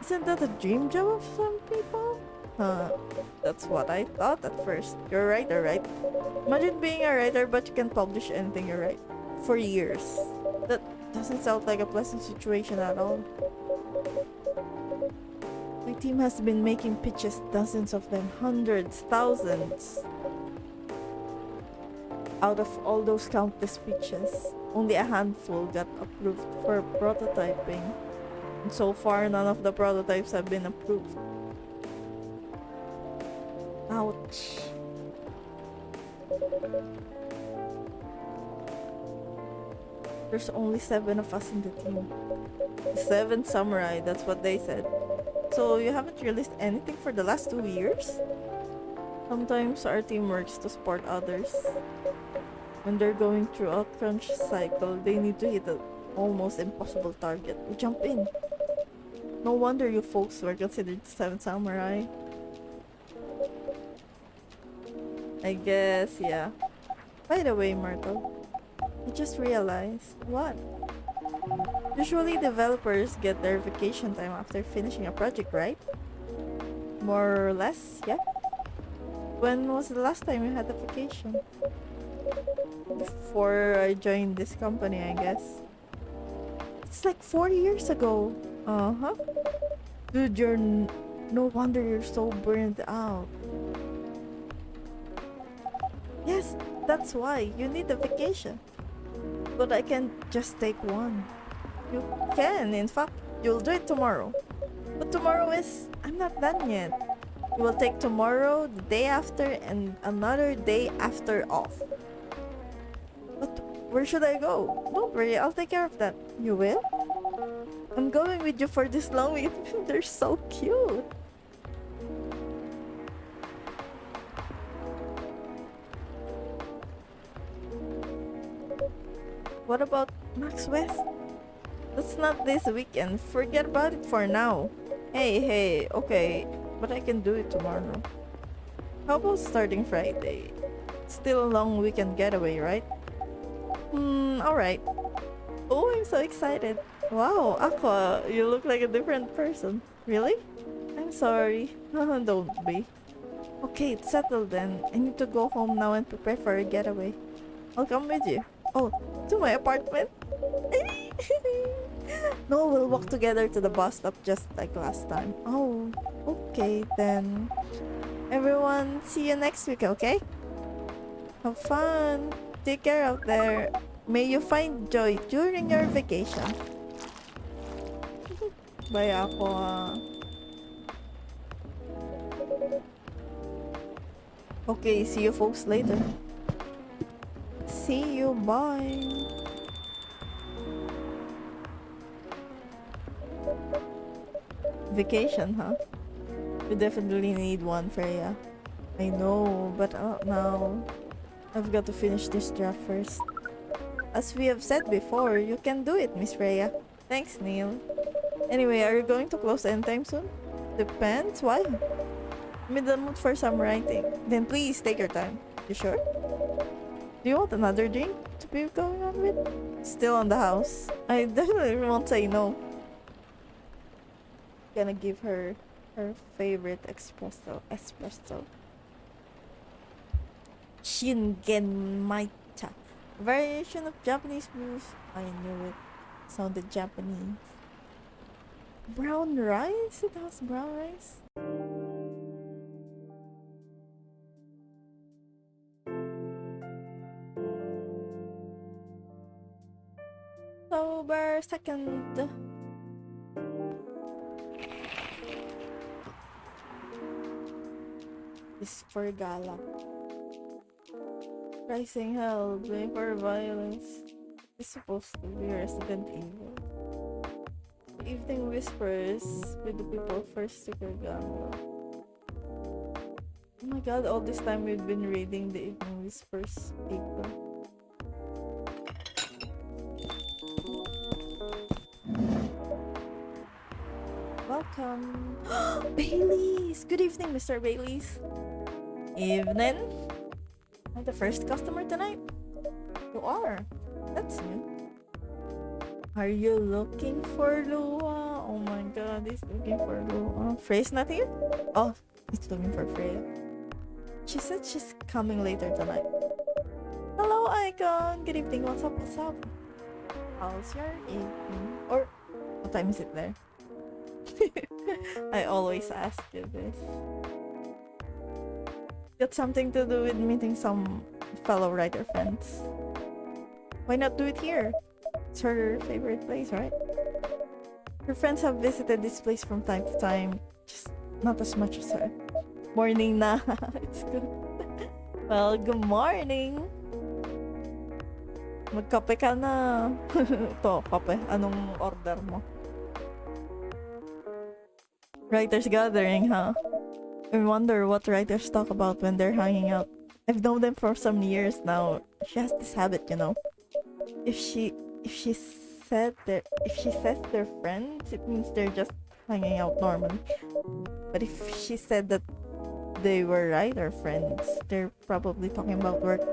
Isn't that a dream job of some people? That's what I thought at first. You're a writer, right? Imagine being a writer but you can publish anything you write. For years. That doesn't sound like a pleasant situation at all. My team has been making pitches, dozens of them, hundreds, thousands. Out of all those countless pitches, only a handful got approved for prototyping. And so far, none of the prototypes have been approved. Ouch. There's only 7 of us in the team. 7 samurai, that's what they said. So you haven't released anything for the last 2 years? Sometimes our team works to support others. When they're going through a crunch cycle, they need to hit an almost impossible target. We jump in. No wonder you folks were considered the 7 samurai. I guess, yeah. By the way, Myrtle, I just realized. What? Usually developers get their vacation time after finishing a project, right? More or less, yeah? When was the last time you had a vacation? Before I joined this company, I guess. It's like 4 years ago. Uh-huh. Dude, no wonder you're so burned out. Yes, that's why. You need a vacation. But I can't just take one. You can, in fact. You'll do it tomorrow. But tomorrow is... I'm not done yet. You will take tomorrow, the day after, and another day after off. But where should I go? Don't worry, I'll take care of that. You will? I'm going with you for this long weekend. They're so cute. What about Max West? That's not this weekend. Forget about it for now. Hey, okay. But I can do it tomorrow. How about starting Friday? It's still a long weekend getaway, right? Alright. Oh, I'm so excited. Wow, Aqua, you look like a different person. Really? I'm sorry. Don't be. Okay, it's settled then. I need to go home now and prepare for a getaway. I'll come with you. Oh, to my apartment? No, we'll walk together to the bus stop just like last time. Oh, okay then. Everyone, see you next week, okay? Have fun. Take care out there. May you find joy during your vacation. Bye, Aqua. Okay, see you folks later. See you, bye. Vacation, huh? You definitely need one, Freya. I know, but now I've got to finish this draft first. As we have said before, you can do it, Miss Freya. Thanks, Neil. Anyway, are you going to close anytime soon? Depends. Why? I'm in the mood for some writing. Then please take your time. You sure? Do you want another drink to be going on with? Still on the house. I definitely won't say no. Gonna give her her favorite espresso. Shingen Maicha. Variation of Japanese brews. I knew it. Sounded Japanese. Brown rice? It has brown rice? Sober second. Is for gala. Rising hell, blame for violence. It's supposed to be Resident Evil. The evening whispers with the people first to gala. Oh my god, all this time we've been reading the evening whispers paper. Welcome. Baileys! Good evening, Mr. Baileys. Evening. I'm the first customer tonight. You are. That's new. Are you looking for Lua? Oh my god, he's looking for Lua. Frey's not here? Oh, he's looking for Freya. She said she's coming later tonight. Hello, Icon. Good evening. What's up? What's up? How's your evening? Or what time is it there? I always ask you this. Got something to do with meeting some fellow writer friends. Why not do it here? It's her favorite place, right? Her friends have visited this place from time to time, just not as much as her. Morning na. It's good. Well, good morning. Magkape ka na. Ito, kape. Anong order mo? Writers gathering, huh? I wonder what writers talk about when they're hanging out. I've known them for some years now. She has this habit, you know. If she says they're friends, it means they're just hanging out normally. But if she said that they were writer friends, they're probably talking about work.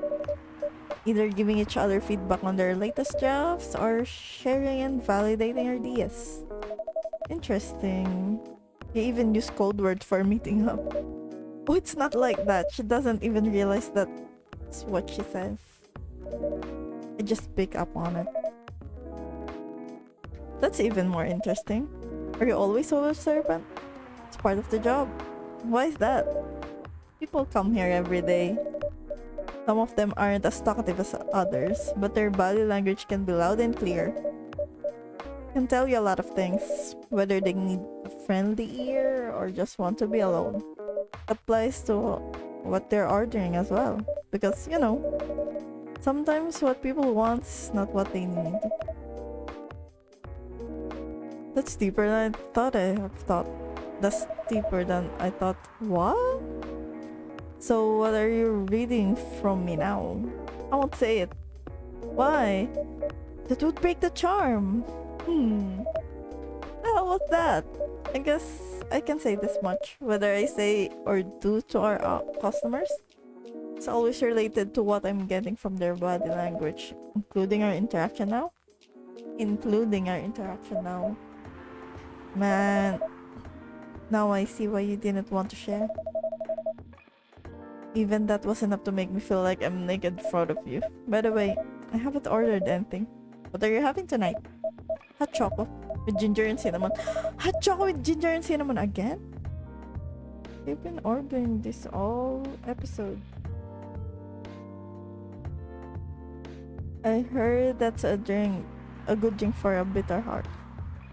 Either giving each other feedback on their latest drafts or sharing and validating ideas. Interesting. They even use code words for meeting up. Oh, it's not like that. She doesn't even realize that's what she says. I just pick up on it. That's even more interesting. Are you always so observant? It's part of the job. Why is that? People come here every day. Some of them aren't as talkative as others, but their body language can be loud and clear. Can tell you a lot of things, whether they need a friendly ear or just want to be alone. Applies to what they're ordering as well, because you know, sometimes what people want is not what they need. That's deeper than I thought That's deeper than I thought. What? So what are you reading from me now? I won't say it. Why? That would break the charm. The hell was that? I guess I can say this much. Whether I say or do to our customers, it's always related to what I'm getting from their body language, including our interaction now. Man, now I see why you didn't want to share. Even that was enough to make me feel like I'm naked in front of you. By the way, I haven't ordered anything. What are you having tonight? Hot chocolate with ginger and cinnamon. Hot chocolate with ginger and cinnamon again? They've been ordering this all episode. I heard that's a good drink for a bitter heart.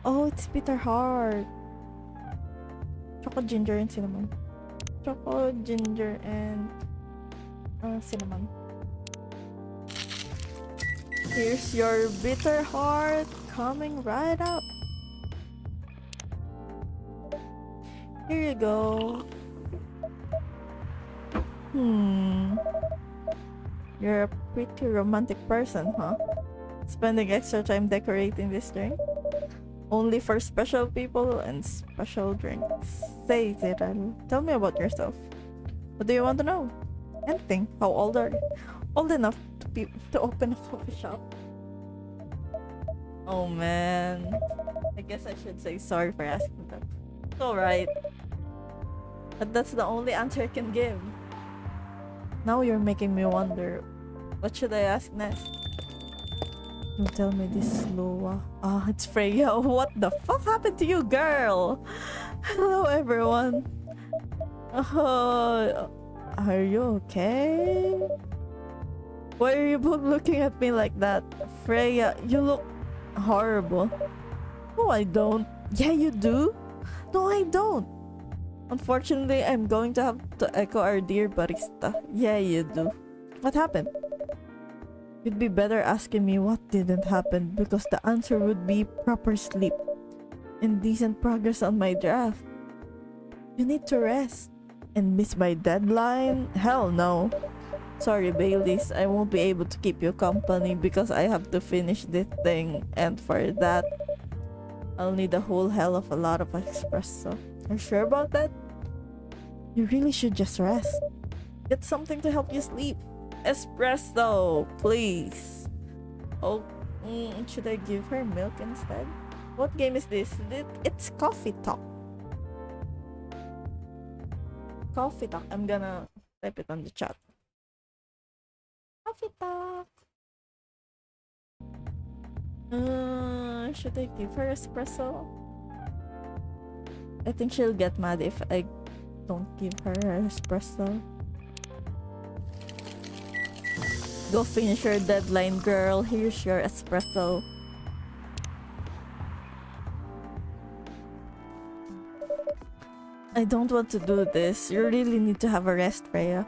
Oh, it's bitter heart. Chocolate, ginger, and cinnamon. Chocolate, ginger, and cinnamon. Here's your bitter heart coming right out. Here you go. You're a pretty romantic person, huh? Spending extra time decorating this drink? Only for special people and special drinks. Say, Zrelle, tell me about yourself. What do you want to know? Anything. How old are you? Old enough to open a coffee shop. Oh man. I guess I should say sorry for asking that. It's alright. But that's the only answer I can give. Now you're making me wonder. What should I ask next? Don't tell me this, Loa. Ah, it's Freya. What the fuck happened to you, girl? Hello, everyone. Are you okay? Why are you both looking at me like that? Freya, you look horrible. No, I don't. Yeah, you do. No, I don't. Unfortunately, I'm going to have to echo our dear barista. Yeah, you do. What happened? You'd be better asking me what didn't happen, because the answer would be proper sleep and decent progress on my draft. You need to rest. And miss my deadline? Hell no. Sorry, Baileys, I won't be able to keep you company because I have to finish this thing, and for that, I'll need a whole hell of a lot of espresso. Are you sure about that? You really should just rest. Get something to help you sleep. Espresso, please. Oh, should I give her milk instead? What game is this? It's Coffee Talk. Coffee Talk. I'm gonna type it on the chat. Coffee Talk. Should I give her espresso? I think she'll get mad if I don't give her espresso. Go finish your deadline, girl. Here's your espresso. I don't want to do this. You really need to have a rest, Freya.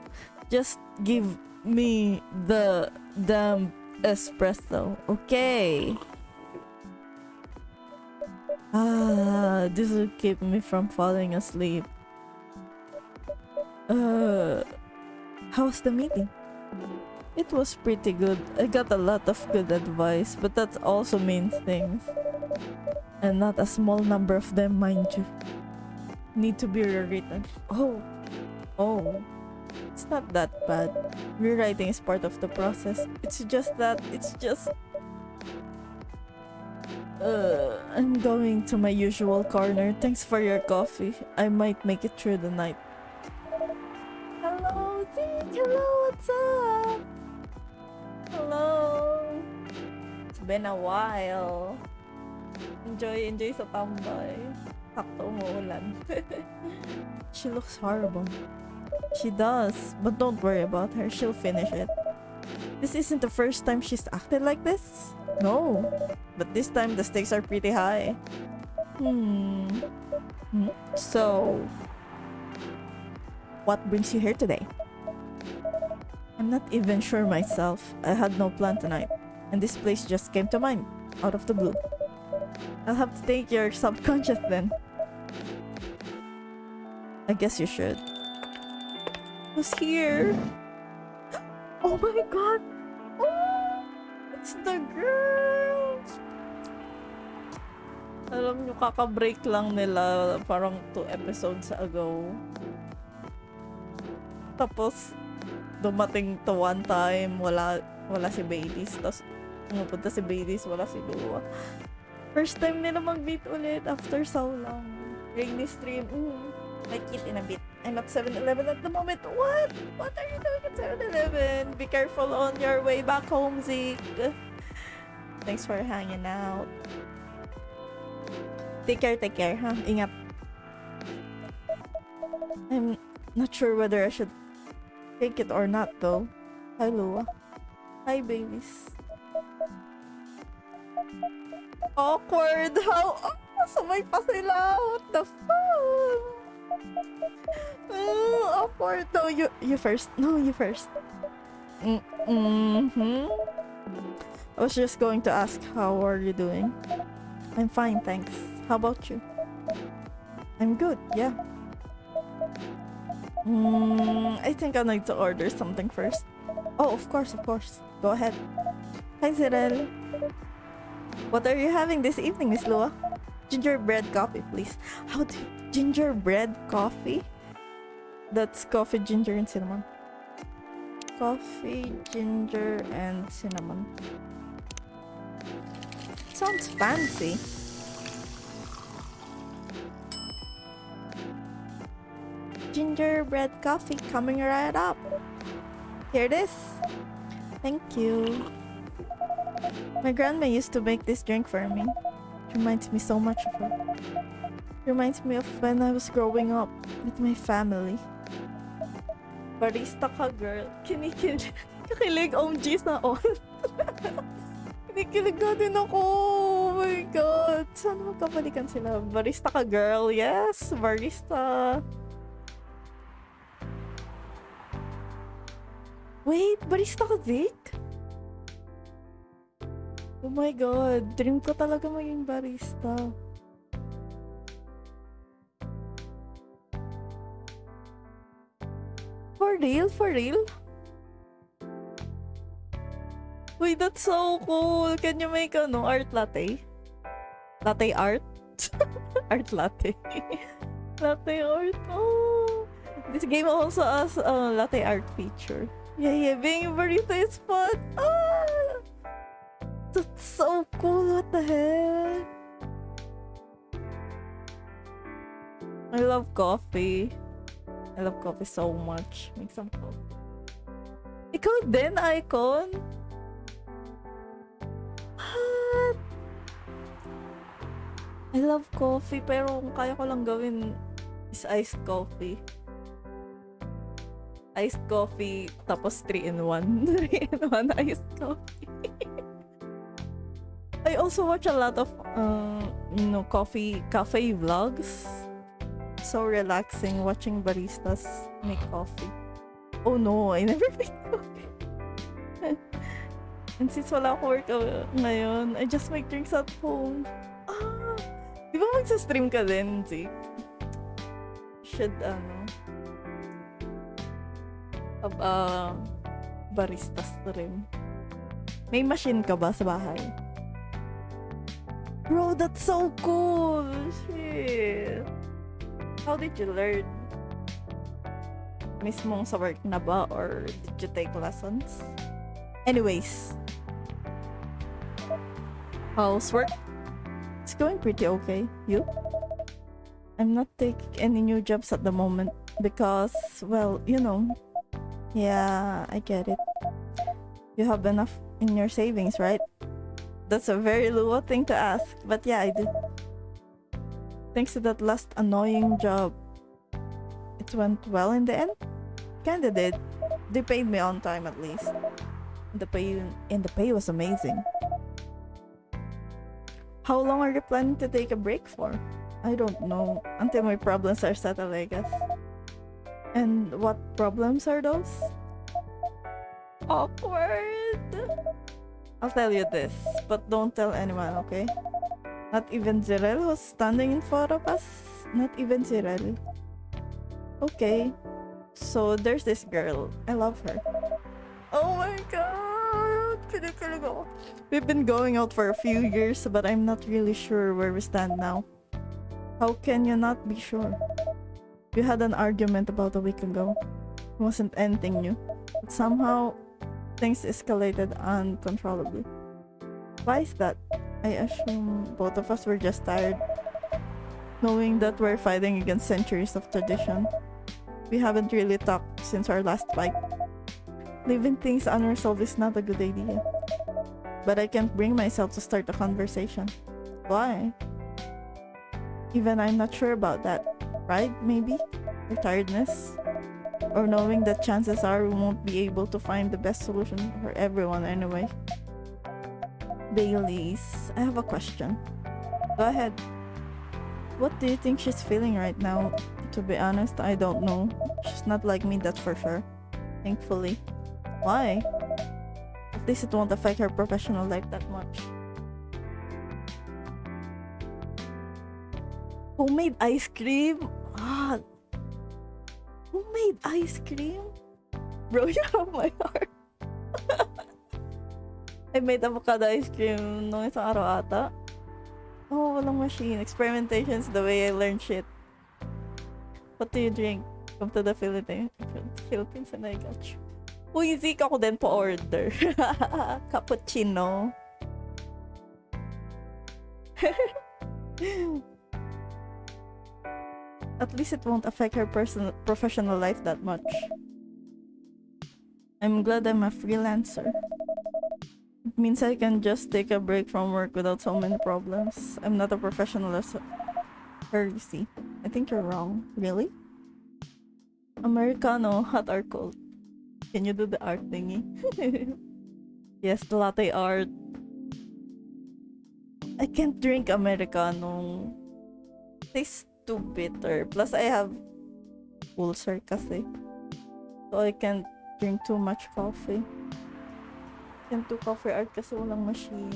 Just give me the damn espresso, okay? This will keep me from falling asleep. How's the meeting? It was pretty good. I got a lot of good advice, but that also means things. And not a small number of them, mind you. Need to be rewritten. Oh. It's not that bad. Rewriting is part of the process. It's just I'm going to my usual corner. Thanks for your coffee. I might make it through the night. Hello, Zeke. Hello, what's up? Hello. It's been a while. Enjoy sa tambay. Sakto umuulan. She looks horrible. She does, but don't worry about her. She'll finish it. This isn't the first time she's acted like this. No, but this time the stakes are pretty high. So, what brings you here today? I'm not even sure myself. I had no plan tonight, and this place just came to mind, out of the blue. I'll have to take your subconscious then. I guess you should. Who's here? Oh my god! Oh, it's the girl! Alam nyo, kaka-break lang nila parang 2 episodes ago. Tapos, dumating to one time, wala si Baileys. Tapos, pumupunta si Baileys, wala si Lua. First time nila mag-meet ulit after so long. Rainy stream. Like it in a bit. I'm at 7-Eleven at the moment. What? What are you doing at 7-Eleven? Be careful on your way back home, Zeke. Thanks for hanging out. Take care, huh? Ingat. I'm not sure whether I should take it or not, though. Hi, Lua. Hi, babies. Awkward! How? Oh, sabay pa sila! What the fuck? Awkward. No, you first. No, you first. I was just going to ask, how are you doing? I'm fine, thanks. How about you? I'm good, yeah. I think I need to order something first. Oh, of course. Go ahead. Hi, Zrelle. What are you having this evening, Miss Lua? Gingerbread coffee, please. How do gingerbread coffee? That's coffee, ginger, and cinnamon. Coffee, ginger, and cinnamon. Sounds fancy. Gingerbread coffee coming right up. Here it is. Thank you. My grandma used to make this drink for me. It reminds me so much of her. It reminds me of when I was growing up with my family. Barista ka, girl. Kinikilig. Kakilig, OMGs na all. Kinikilig na din ako. Oh my god. Sana magkabalikan sila. Barista ka, girl. Yes, barista. Wait, barista ka, Zeke? Oh my god, dream ko talaga maging barista. For real? For real? Wait, that's so cool. Can you make art latte? Latte art? Art latte. Latte art. Oh. This game also has a latte art feature. Yeah, being a barista is fun. Ah! That's so cool. What the heck? I love coffee. I love coffee so much. Make some coffee. Ikaw din, Icon? What? I love coffee, pero kung kaya ko lang gawin is iced coffee. Iced coffee, tapos 3-in-1. 3-in-1 iced coffee. I also watch a lot of, cafe vlogs. So relaxing watching baristas make coffee. Oh no, I never made coffee. And since wala ako work ngayon, I just make drinks at home. Ah, di ba magsa-stream ka din, Zeke? Should, barista stream. May machine ka ba sa bahay? Bro, that's so cool! Shit! How did you learn? Mismong sa work na ba? Or did you take lessons? Anyways. Housework? It's going pretty okay. You? I'm not taking any new jobs at the moment because, well, yeah, I get it. You have enough in your savings, right? That's a very low thing to ask, but yeah, I do. Thanks to that last annoying job, it went well in the end? Kinda did. They paid me on time at least. The pay was amazing. How long are you planning to take a break for? I don't know. Until my problems are settled, I guess. And what problems are those? Awkward. I'll tell you this, but don't tell anyone, okay? Not even Zrelle was standing in front of us. Not even Zrelle. Okay. So there's this girl. I love her. Oh my god! Kinikilig ako. We've been going out for a few years, but I'm not really sure where we stand now. How can you not be sure? We had an argument about a week ago. It wasn't anything new. But somehow, things escalated uncontrollably. Why is that? I assume both of us were just tired, knowing that we're fighting against centuries of tradition. We haven't really talked since our last fight. Leaving things unresolved is not a good idea. But I can't bring myself to start a conversation. Why? Even I'm not sure about that. Pride, maybe? Or tiredness? Or knowing that chances are we won't be able to find the best solution for everyone anyway. Baileys, I have a question. Go ahead. What do you think she's feeling right now? To be honest, I don't know. She's not like me, that's for sure. Thankfully. Why? At least it won't affect her professional life that much. Homemade ice cream? Ah. Homemade ice cream? Bro, you have my heart. I made avocado ice cream nung isang araw ata. Oh, walang machine. Experimentation's the way I learn shit. What do you drink? Come to the Philippines and I got you. Uy, Zeke, ako din po order. Cappuccino. At least it won't affect her professional life that much. I'm glad I'm a freelancer. It means I can just take a break from work without so many problems. I'm not a professional as her, you see. I think you're wrong. Really? Americano, hot or cold? Can you do the art thingy? Yes, the latte art. I can't drink Americano. Tastes too bitter. Plus, I have ulcer kasi. So, I can't drink too much coffee. Can't do coffee art kasi walang machine.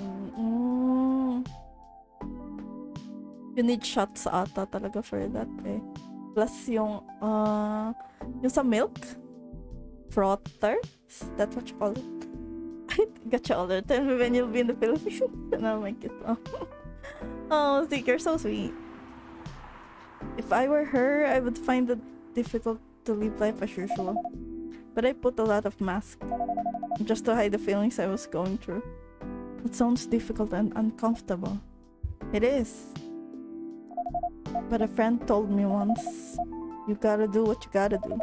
You need shots ata talaga for that eh. Plus yung sa milk frother, that's what you call it. I got you all the time when you'll be in the Philippines. And I'll make it. Oh, Zeke, you're so sweet. If I were her, I would find it difficult to live life as usual. But I put a lot of masks just to hide the feelings I was going through. It sounds difficult and uncomfortable. It is. But a friend told me once, you gotta do what you gotta do.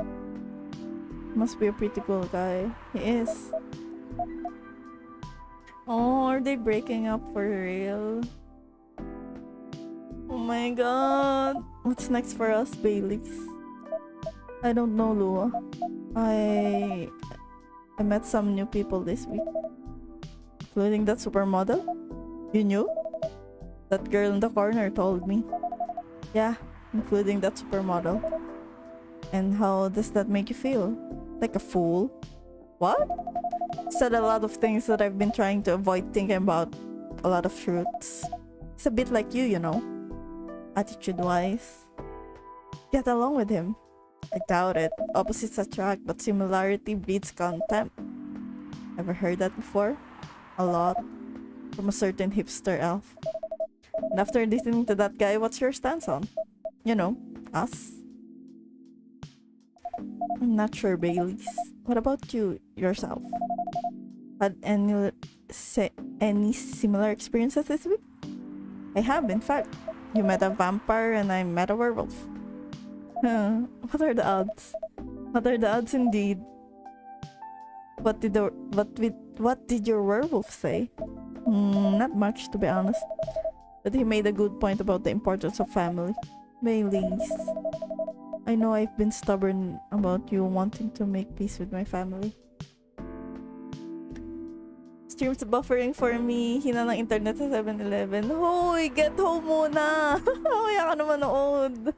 Must be a pretty cool guy. He is. Oh, are they breaking up for real? Oh my god. What's next for us, Baileys? I don't know, Lua. I met some new people this week. Including that supermodel. You knew? That girl in the corner told me. Yeah, including that supermodel. And how does that make you feel? Like a fool? What? Said a lot of things that I've been trying to avoid thinking about. A lot of truths. It's a bit like you know. Attitude-wise. Get along with him. I doubt it. Opposites attract, but similarity breeds contempt. Ever heard that before? A lot. From a certain hipster elf. And after listening to that guy, what's your stance on? You know, us? I'm not sure, Baileys. What about you, yourself? Had any similar experiences this week? I have, in fact. You met a vampire and I met a werewolf. What are the odds? What are the odds indeed? What did your werewolf say? Not much, to be honest. But he made a good point about the importance of family. Baileys. I know I've been stubborn about you wanting to make peace with my family. Streams buffering for me. Hina ng internet sa 7-Eleven. Hoy, get home muna! Kaya ka naman nood.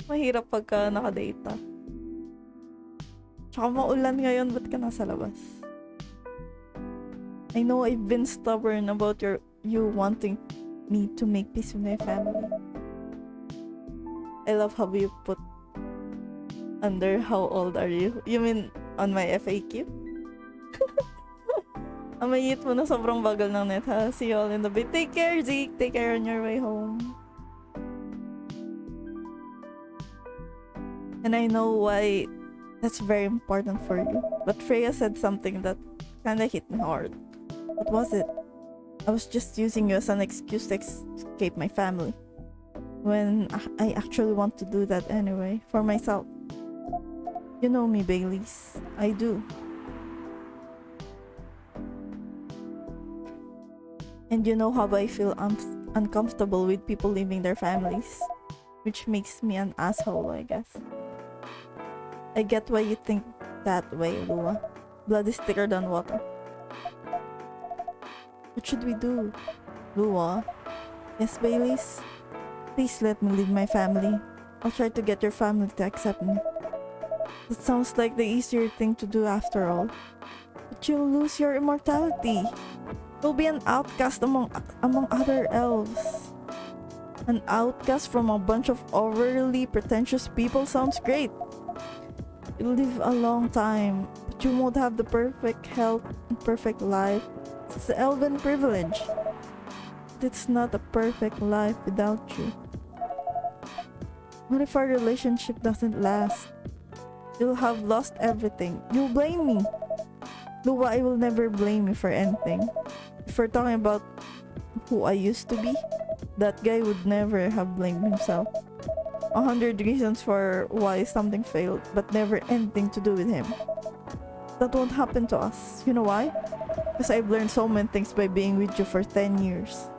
Mahirap pagka nakadata. Tsaka maulan ngayon, ba't ka nasa labas? I know I've been stubborn about you wanting me to make peace with my family. I love how you put under how old are you? You mean on my FAQ? Amayit mo na sobrang bagal ng net ha. See you all in the bit. Take care, Zeke. Take care on your way home. And I know why that's very important for you. But Freya said something that kinda hit me hard. What was it? I was just using you as an excuse to escape my family. When I actually want to do that anyway, for myself. You know me, Baileys. I do. And you know how I feel uncomfortable with people leaving their families. Which makes me an asshole, I guess. I get why you think that way, Lua. Blood is thicker than water. What should we do? Lua? Yes, Baileys? Please let me leave my family. I'll try to get your family to accept me. That sounds like the easier thing to do after all. But you'll lose your immortality. You'll be an outcast among other elves. An outcast from a bunch of overly pretentious people sounds great. You'll live a long time, but you won't have the perfect health and perfect life. It's the elven privilege. it's not a perfect life without you? What if our relationship doesn't last? You'll have lost everything. You'll blame me. Lua, I will never blame you for anything. If we're talking about who I used to be, that guy would never have blamed himself. 100 reasons for why something failed, but never anything to do with him. That won't happen to us. You know why? Because I've learned so many things by being with you for 10 years.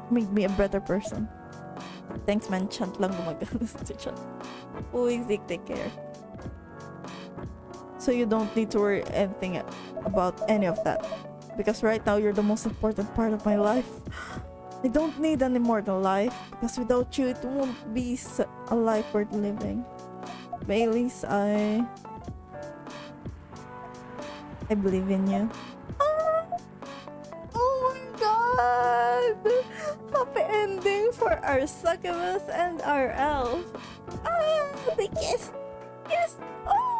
Made me a better person. Thanks man, chant lang gumagana sa chat. Uy, Zik, take care. So you don't need to worry anything about any of that. Because right now, you're the most important part of my life. I don't need an immortal life. Because without you, it won't be a life worth living. Baileys, I believe in you. Ah! Oh my god! Happy ending for our succubus and our elf. Ah! They kissed! Yes! Oh!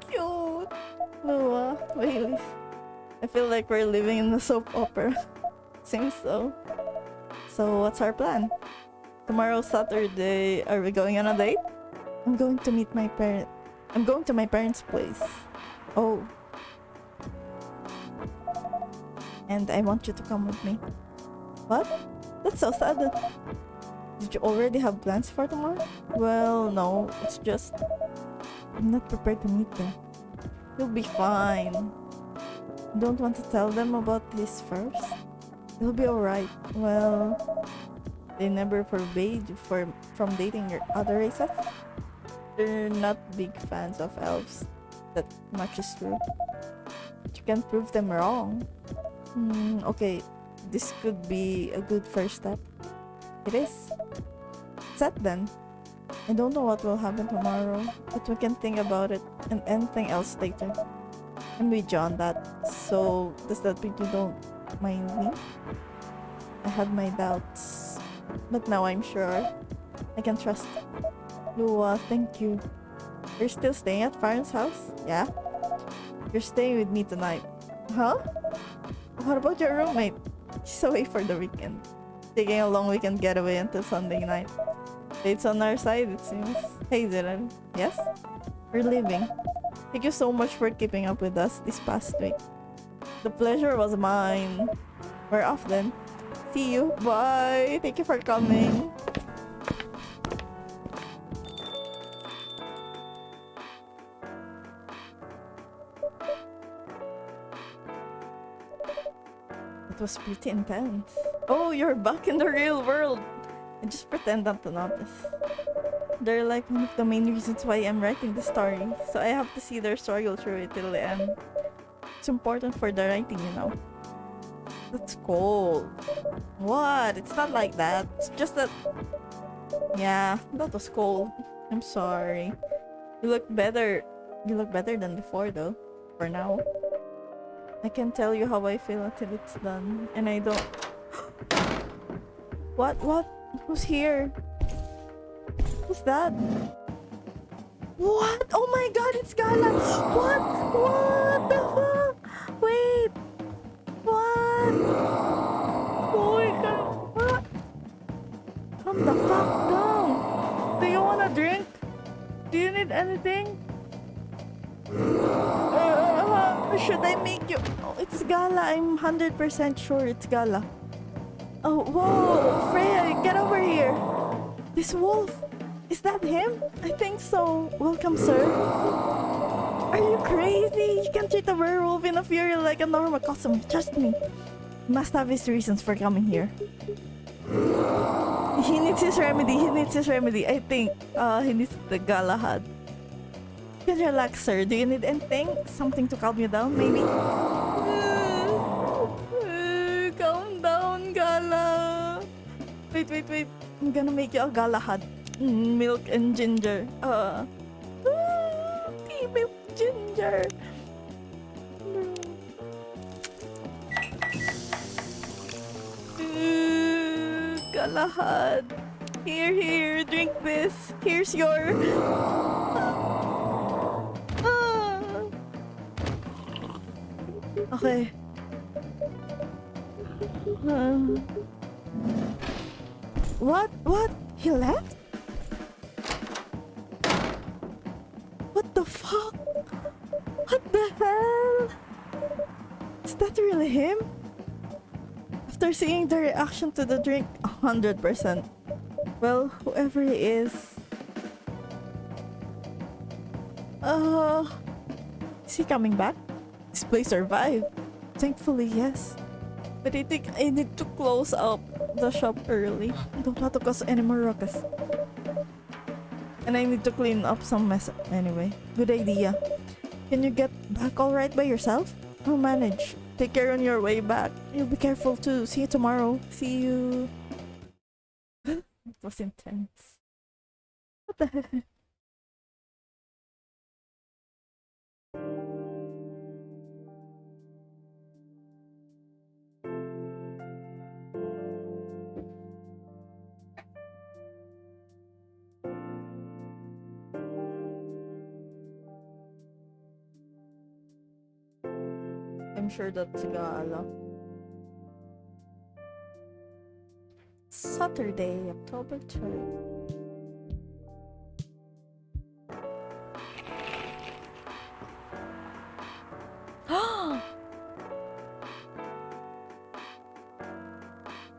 Cute! Lua, Baileys. I feel like we're living in a soap opera. Seems so. So what's our plan? Tomorrow Saturday, are we going on a date? I'm going to meet my parents. I'm going to my parents' place. Oh. And I want you to come with me. What? That's so sad. Did you already have plans for tomorrow? Well, no. It's just I'm not prepared to meet them. You'll be fine. Don't want to tell them about this first? You'll be alright. Well, they never forbade you from dating your other races? They're not big fans of elves. That much is true. But you can prove them wrong. Okay, this could be a good first step. It is. Set then. I don't know what will happen tomorrow, but we can think about it and anything else later. I'm with you on that. So, does that mean you don't mind me? I had my doubts, but now I'm sure I can trust. Lua, thank you. You're still staying at Farron's house? Yeah? You're staying with me tonight. Huh? What about your roommate? She's away for the weekend. Taking a long weekend getaway until Sunday night. It's on our side, it seems. Hey, Zrelle. Yes? We're leaving. Thank you so much for keeping up with us this past week. The pleasure was mine. We're off then. See you. Bye. Thank you for coming. It was pretty intense. Oh, you're back in the real world. I just pretend not to notice. They're like one of the main reasons why I'm writing the story, so I have to see their struggle through it till the end. It's important for the writing, you know. That's cold. What? It's not like that. It's just that... Yeah, that was cold. I'm sorry. You look better. You look better than before though. For now. I can tell you how I feel until it's done. And I don't... What? Who's here? Who's that? What? Oh my god, it's Gala! What? What the fuck? Wait! What? Oh my god, what? Calm the fuck down! Do you wanna drink? Do you need anything? Should I make you... Oh, it's Gala, I'm 100% sure it's Gala. Oh, whoa! Freya, get over here! This wolf! Is that him? I think so. Welcome, sir. Are you crazy? You can't treat a werewolf in a fury like a normal customer. Trust me. He must have his reasons for coming here. He needs his remedy. I think he needs the Galahad. You can relax, sir. Do you need anything? Something to calm you down, maybe? Calm down, Gala. Wait. I'm gonna make you a Galahad. Milk and ginger. Tea, milk, ginger. Galahad. Here, drink this. Here's your... Okay. Uh, what? What? He left? What the fuck? What the hell? Is that really him? After seeing the reaction to the drink, 100%. Well, whoever he is he coming back? This place survived. Thankfully, yes. But I think I need to close up the shop early. Don't want to cause any more ruckus. And I need to clean up some mess anyway. Good idea. Can you get back alright by yourself? I'll manage. Take care on your way back. You'll be careful too. See you tomorrow. See you. It was intense. What the heck? I'm sure that's Gala. Saturday, October 3rd.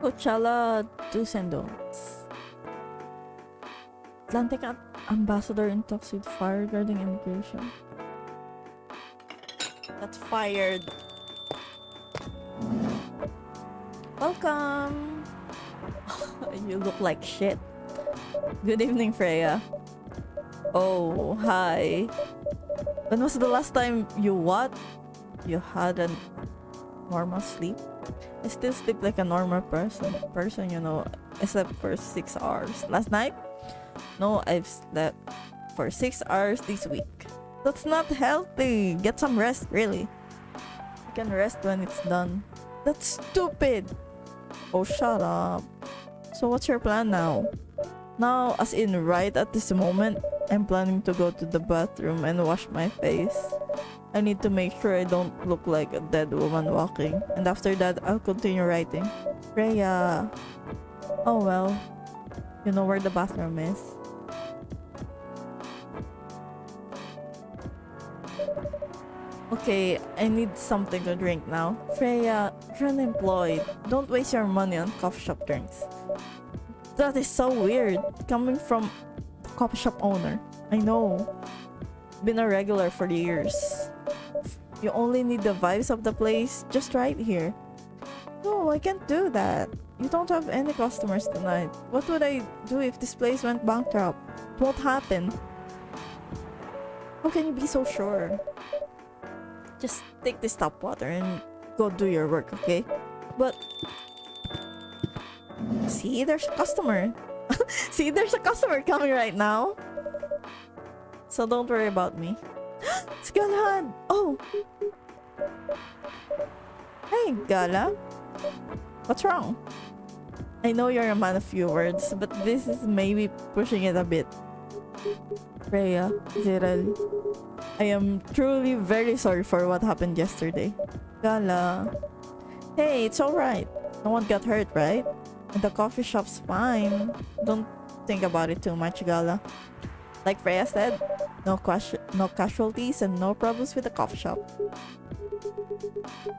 Coachella do's and don'ts. Atlantic ambassador in talks with fire regarding immigration. Got fired. Welcome. You look like shit. Good evening, Freya. Oh, hi. When was the last time you what? You had a normal sleep? I still sleep like a normal person, you know, except for 6 hours. Last night? No, I've slept for 6 hours this week. That's not healthy. Get some rest, really. You can rest when it's done. That's stupid. Oh, shut up. So what's your plan now? Now, as in right at this moment, I'm planning to go to the bathroom and wash my face. I need to make sure I don't look like a dead woman walking. And after that, I'll continue writing. Freya. Oh well. You know where the bathroom is. Okay, I need something to drink now. Freya, you're unemployed. Don't waste your money on coffee shop drinks. That is so weird, coming from the coffee shop owner. I know. Been a regular for years. You only need the vibes of the place just right here. No, I can't do that. You don't have any customers tonight. What would I do if this place went bankrupt? It won't happen. How can you be so sure? Just take this tap water and go do your work, okay? But... See, there's a customer. See, there's a customer coming right now. So don't worry about me. It's Galahan! Oh! Hey, Gala. What's wrong? I know you're a man of few words, but this is maybe pushing it a bit. Freya, Zrelle, I am truly very sorry for what happened yesterday. Gala. Hey, it's alright. No one got hurt, right? And the coffee shop's fine. Don't think about it too much, Gala. Like Freya said, no casualties and no problems with the coffee shop.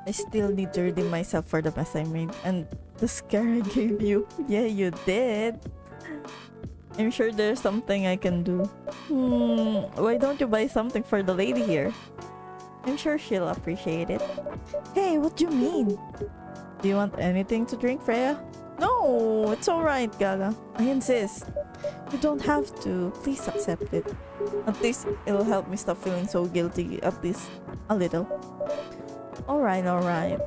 I still need to redeem myself for the mess I made and the scare I gave you. Yeah, you did. I'm sure there's something I can do. Why don't you buy something for the lady here? I'm sure she'll appreciate it. Hey, what do you mean? Do you want anything to drink, Freya? No, it's alright, Gala. I insist. You don't have to. Please accept it. At least it'll help me stop feeling so guilty, at least a little. Alright, alright.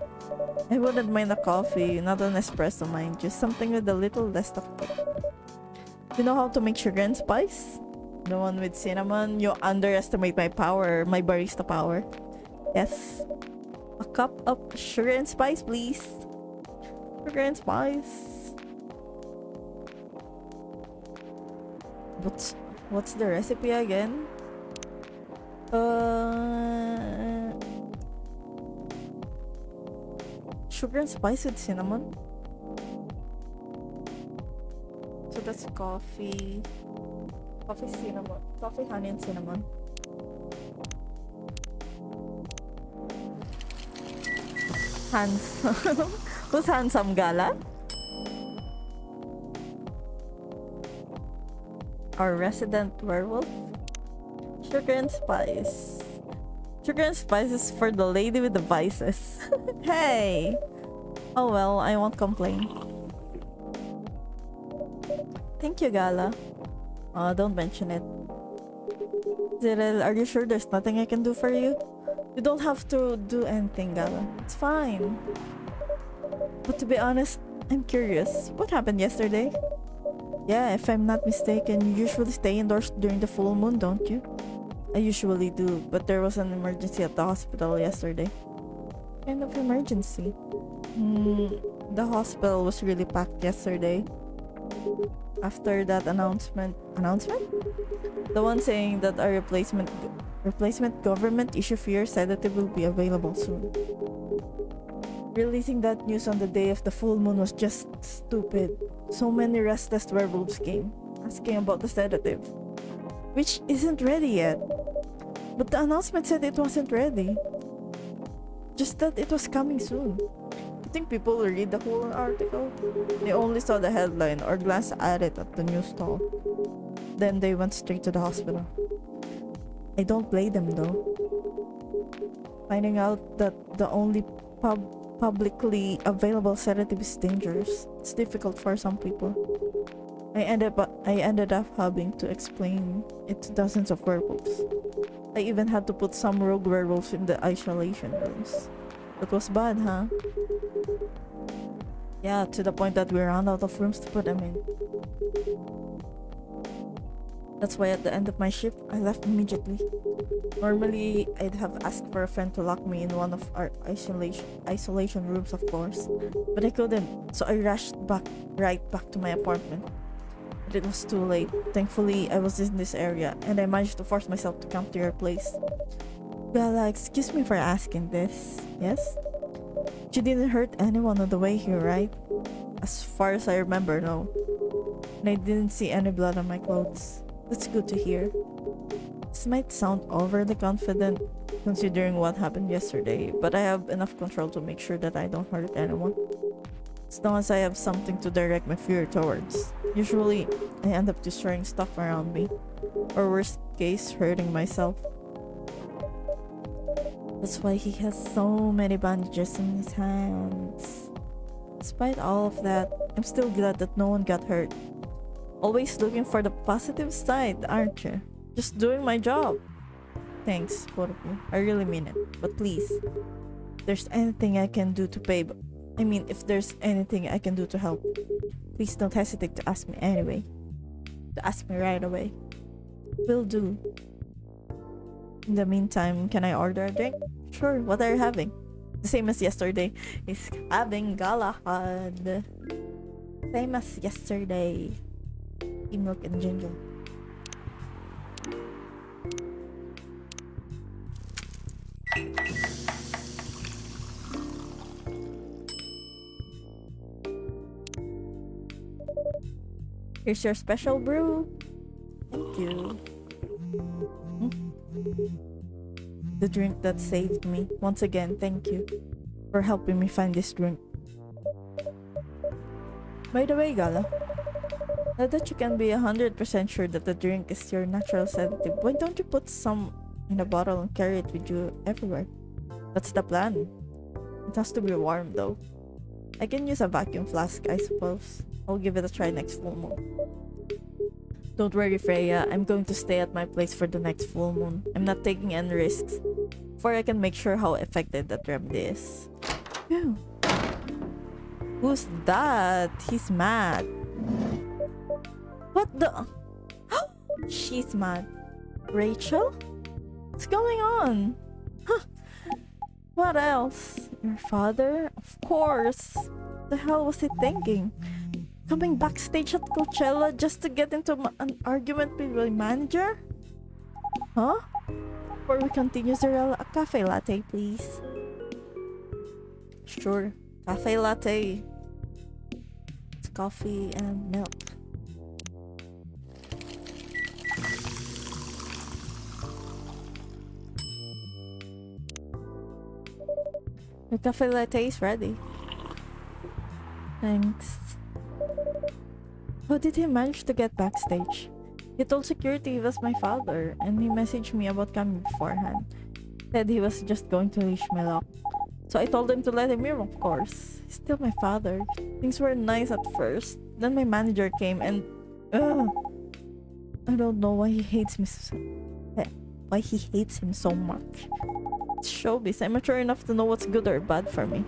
I wouldn't mind a coffee, not an espresso mind, just something with a little less of kick. You know how to make sugar and spice? The one with cinnamon? You underestimate my power, my barista power. Yes. A cup of sugar and spice, please. Sugar and spice. What's the recipe again? sugar and spice with cinnamon. So that's coffee. Coffee cinnamon. Coffee, honey, and cinnamon. Handsome. Who's handsome, Gala? Our resident werewolf? Sugar and spice. Sugar and spice is for the lady with the vices. Hey! Oh well, I won't complain. Thank you, Gala. Don't mention it. Zrelle, are you sure there's nothing I can do for you? You don't have to do anything, Gala. It's fine. But to be honest, I'm curious. What happened yesterday? Yeah, if I'm not mistaken, you usually stay indoors during the full moon, don't you? I usually do, but there was an emergency at the hospital yesterday. What kind of emergency? The hospital was really packed yesterday. After that announcement? The one saying that our replacement government issue for your sedative will be available soon. Releasing that news on the day of the full moon was just stupid. So many restless werewolves came, asking about the sedative, which isn't ready yet. But the announcement said it wasn't ready. Just that it was coming soon. I think people will read the whole article. They only saw the headline or glanced at it at the news stall. Then they went straight to the hospital. I don't blame them though. Finding out that the only publicly available sedative is dangerous. It's difficult for some people. I ended up having to explain it to dozens of werewolves. I even had to put some rogue werewolves in the isolation rooms. That was bad, huh? Yeah, to the point that we ran out of rooms to put them in. That's why at the end of my shift, I left immediately. Normally, I'd have asked for a friend to lock me in one of our isolation rooms, of course. But I couldn't, so I rushed right back to my apartment. But it was too late. Thankfully, I was in this area, and I managed to force myself to come to your place. Gala, excuse me for asking this. Yes? You didn't hurt anyone on the way here, right? As far as I remember, no. And I didn't see any blood on my clothes. That's good to hear. This might sound overly confident considering what happened yesterday, but I have enough control to make sure that I don't hurt anyone. As long as I have something to direct my fear towards. Usually, I end up destroying stuff around me, or worst case, hurting myself. That's why he has so many bandages in his hands. Despite all of that, I'm still glad that no one got hurt. Always looking for the positive side, aren't you? Just doing my job. Thanks, both of you. I really mean it. But please, if there's anything I can do to pay... if there's anything I can do to help, please don't hesitate to ask me anyway. To ask me right away. Will do. In the meantime, can I order a drink? Sure, what are you having? The same as yesterday. Is having Galahad. Same as yesterday. Tea, milk, and ginger. Here's your special brew. Thank you. The drink that saved me. Once again, thank you for helping me find this drink. By the way, Gala, now that you can be 100% sure that the drink is your natural sedative, why don't you put some in a bottle and carry it with you everywhere? That's the plan. It has to be warm though. I can use a vacuum flask, I suppose. I'll give it a try next full moon. Don't worry, Freya. I'm going to stay at my place for the next full moon. I'm not taking any risks. Before I can make sure how effective that remedy is. Phew. Who's that? He's mad. What the? She's mad. Rachel? What's going on? Huh. What else? Your father? Of course. What the hell was he thinking? Coming backstage at Coachella just to get into an argument with my manager? Huh? Before we continue, Zrelle, a cafe latte, please. Sure. Cafe latte. It's coffee and milk. Your cafe latte is ready. Thanks. How did he manage to get backstage? He told security he was my father, and he messaged me about coming beforehand. Said he was just going to leash my lock. So I told him to let him in, of course. He's still my father. Things were nice at first. Then my manager came and... I don't know why he hates me so... Why he hates him so much. It's showbiz. I'm mature enough to know what's good or bad for me.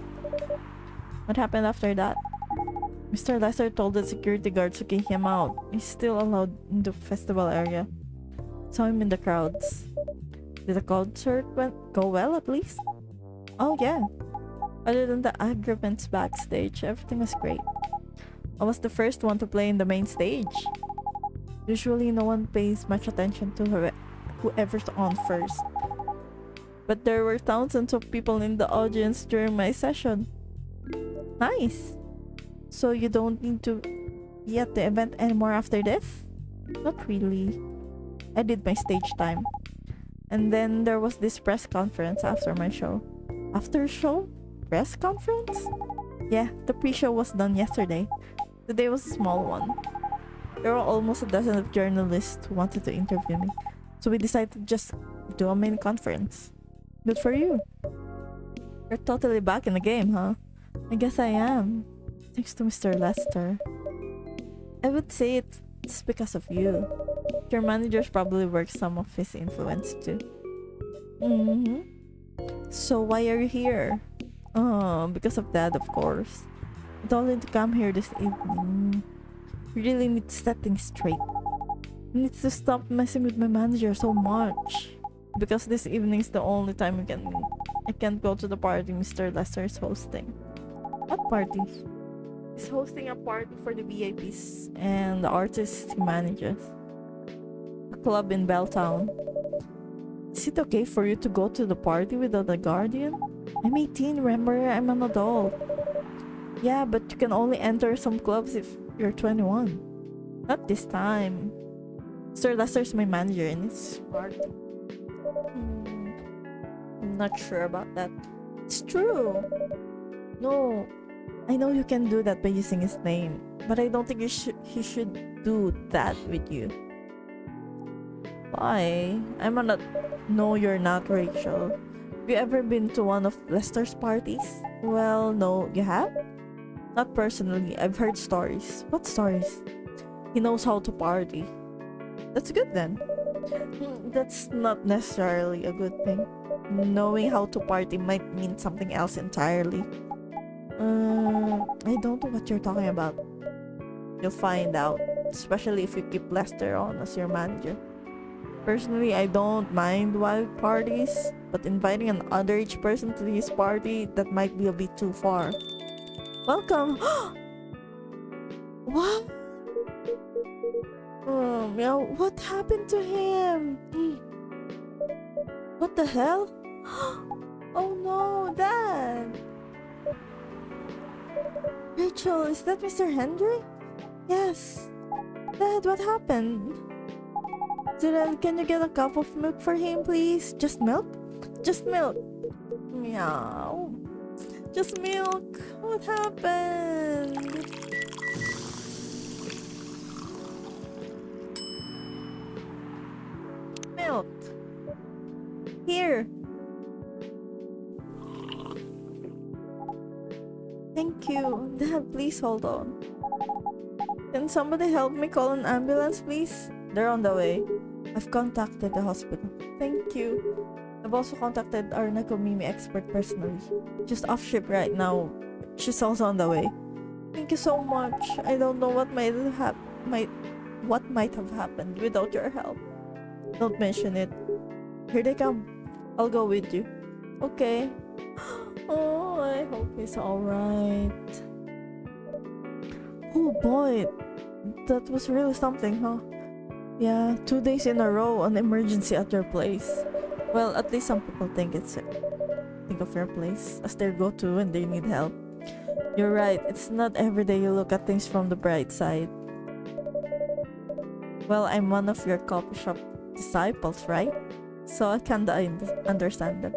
What happened after that? Mr. Lester told the security guards to kick him out. He's still allowed in the festival area. Saw him in the crowds. Did the concert go well at least? Oh yeah. Other than the arguments backstage, everything was great. I was the first one to play in the main stage. Usually no one pays much attention to whoever's on first. But there were thousands of people in the audience during my session. Nice! So you don't need to be at the event anymore after this? Not really. I did my stage time. And then there was this press conference after my show. After show? Press conference? Yeah, the pre-show was done yesterday. Today was a small one. There were almost a dozen of journalists who wanted to interview me. So we decided to just do a mini conference. Good for you. You're totally back in the game, huh? I guess I am. Thanks to Mr. Lester. I would say it's because of you. Your managers probably work some of his influence too. So why are you here? Because of that, of course. I told him to come here this evening. We really need to set things straight. He needs to stop messing with my manager so much. Because this evening is the only time I can't go to the party Mr. Lester is hosting. What party? He's hosting a party for the VIPs and the artists he manages. A club in Belltown. Is it okay for you to go to the party without a guardian? I'm 18, remember? I'm an adult. Yeah, but you can only enter some clubs if you're 21. Not this time. Sir Lester's my manager and it's party. I'm not sure about that. It's true. No, I know you can do that by using his name, but I don't think he should do that with you. Why? No, you're not, Rachel. Have you ever been to one of Lester's parties? Well, no, you have? Not personally. I've heard stories. What stories? He knows how to party. That's good then. That's not necessarily a good thing. Knowing how to party might mean something else entirely. I don't know what you're talking about. You'll find out, especially if you keep Lester on as your manager. Personally, I don't mind wild parties, but inviting an underage person to his party, that might be a bit too far. Welcome! What? Yeah, what happened to him? What the hell? Oh no, Dad! Rachel, is that Mr. Henry? Yes. Dad, what happened? Zrelle, can you get a cup of milk for him, please? Just milk? Just milk. Meow. Just milk. What happened? Milk. Here. Thank you. Dad, please hold on. Can somebody help me call an ambulance, please? They're on the way. I've contacted the hospital. Thank you. I've also contacted our Nakomimi expert personally. Just off ship right now. She's also on the way. Thank you so much. I don't know what might have happened without your help. Don't mention it. Here they come. I'll go with you. Okay. Oh, I hope he's alright. Oh boy, that was really something, huh? Yeah, 2 days in a row an emergency at your place. Well, at least some people think of your place as their go-to when they need help. You're right, it's not every day you look at things from the bright side. Well, I'm one of your coffee shop disciples, right? So I kinda understand them.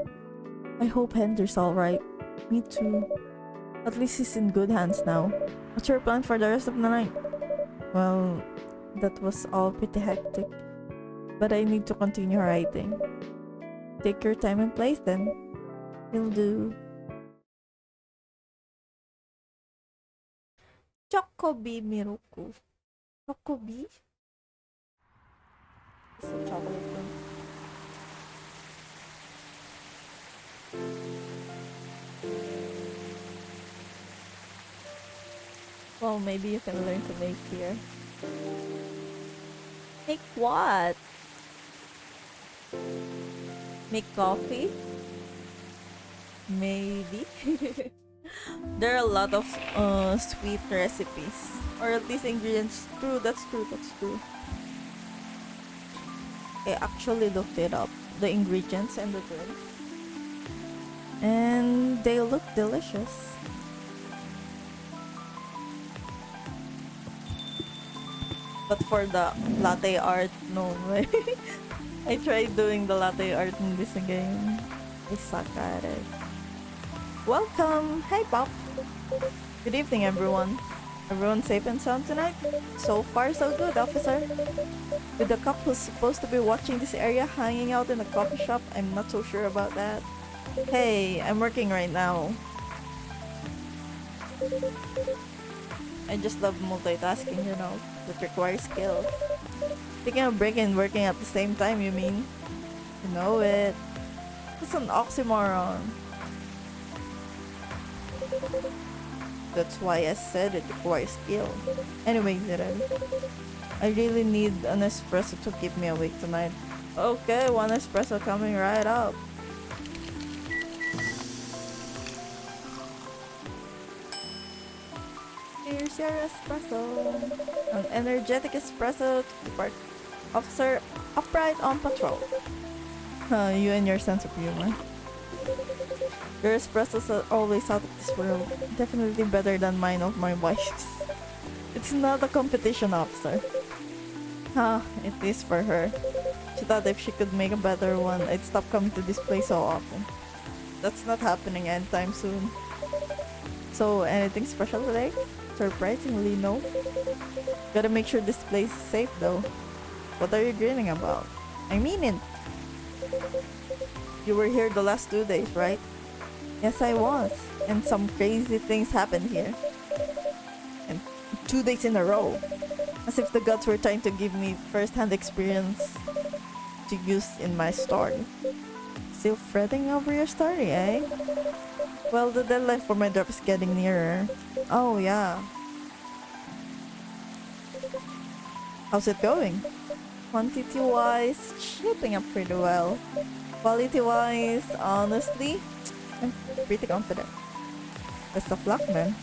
I hope Henry's alright. Me too. At least he's in good hands now. What's your plan for the rest of the night? Well, that was all pretty hectic. But I need to continue writing. Take your time and place then. Will do. Chocobi Miruku. Chocobi? It's a chocolate one. Well, maybe you can learn to make here. Make what? Make coffee? Maybe. There are a lot of sweet recipes. Or at least ingredients. True, that's true, that's true. I actually looked it up. The ingredients and the drinks. And they look delicious. But for the latte art, no way. I tried doing the latte art in this game. I suck at it. Welcome! Hey Pop! Good evening everyone. Everyone safe and sound tonight? So far so good, officer. With the cop who's supposed to be watching this area hanging out in a coffee shop, I'm not so sure about that. Hey, I'm working right now. I just love multitasking, you know. That requires skill. Taking a break and working at the same time, you mean? You know it. It's an oxymoron. That's why I said it requires skill. Anyway, Zrelle, I really need an espresso to keep me awake tonight. Okay, one espresso coming right up. Here's your espresso. An energetic espresso to keep our officer upright on patrol. You and your sense of humor. Your espressos are always out of this world. Definitely better than mine of my wife's. It's not a competition, officer. It is for her. She thought if she could make a better one, I'd stop coming to this place so often. That's not happening anytime soon. So, anything special today? Surprisingly, no. Gotta make sure this place is safe though. What are you grinning about? I mean it. You were here the last 2 days, right? Yes, I was. And some crazy things happened here. And 2 days in a row. As if the gods were trying to give me first-hand experience to use in my story. Still fretting over your story, eh? Well, the deadline for my job is getting nearer. Oh, yeah. How's it going? Quantity-wise, shaping up pretty well. Quality-wise, honestly, I'm pretty confident. Best of luck, man.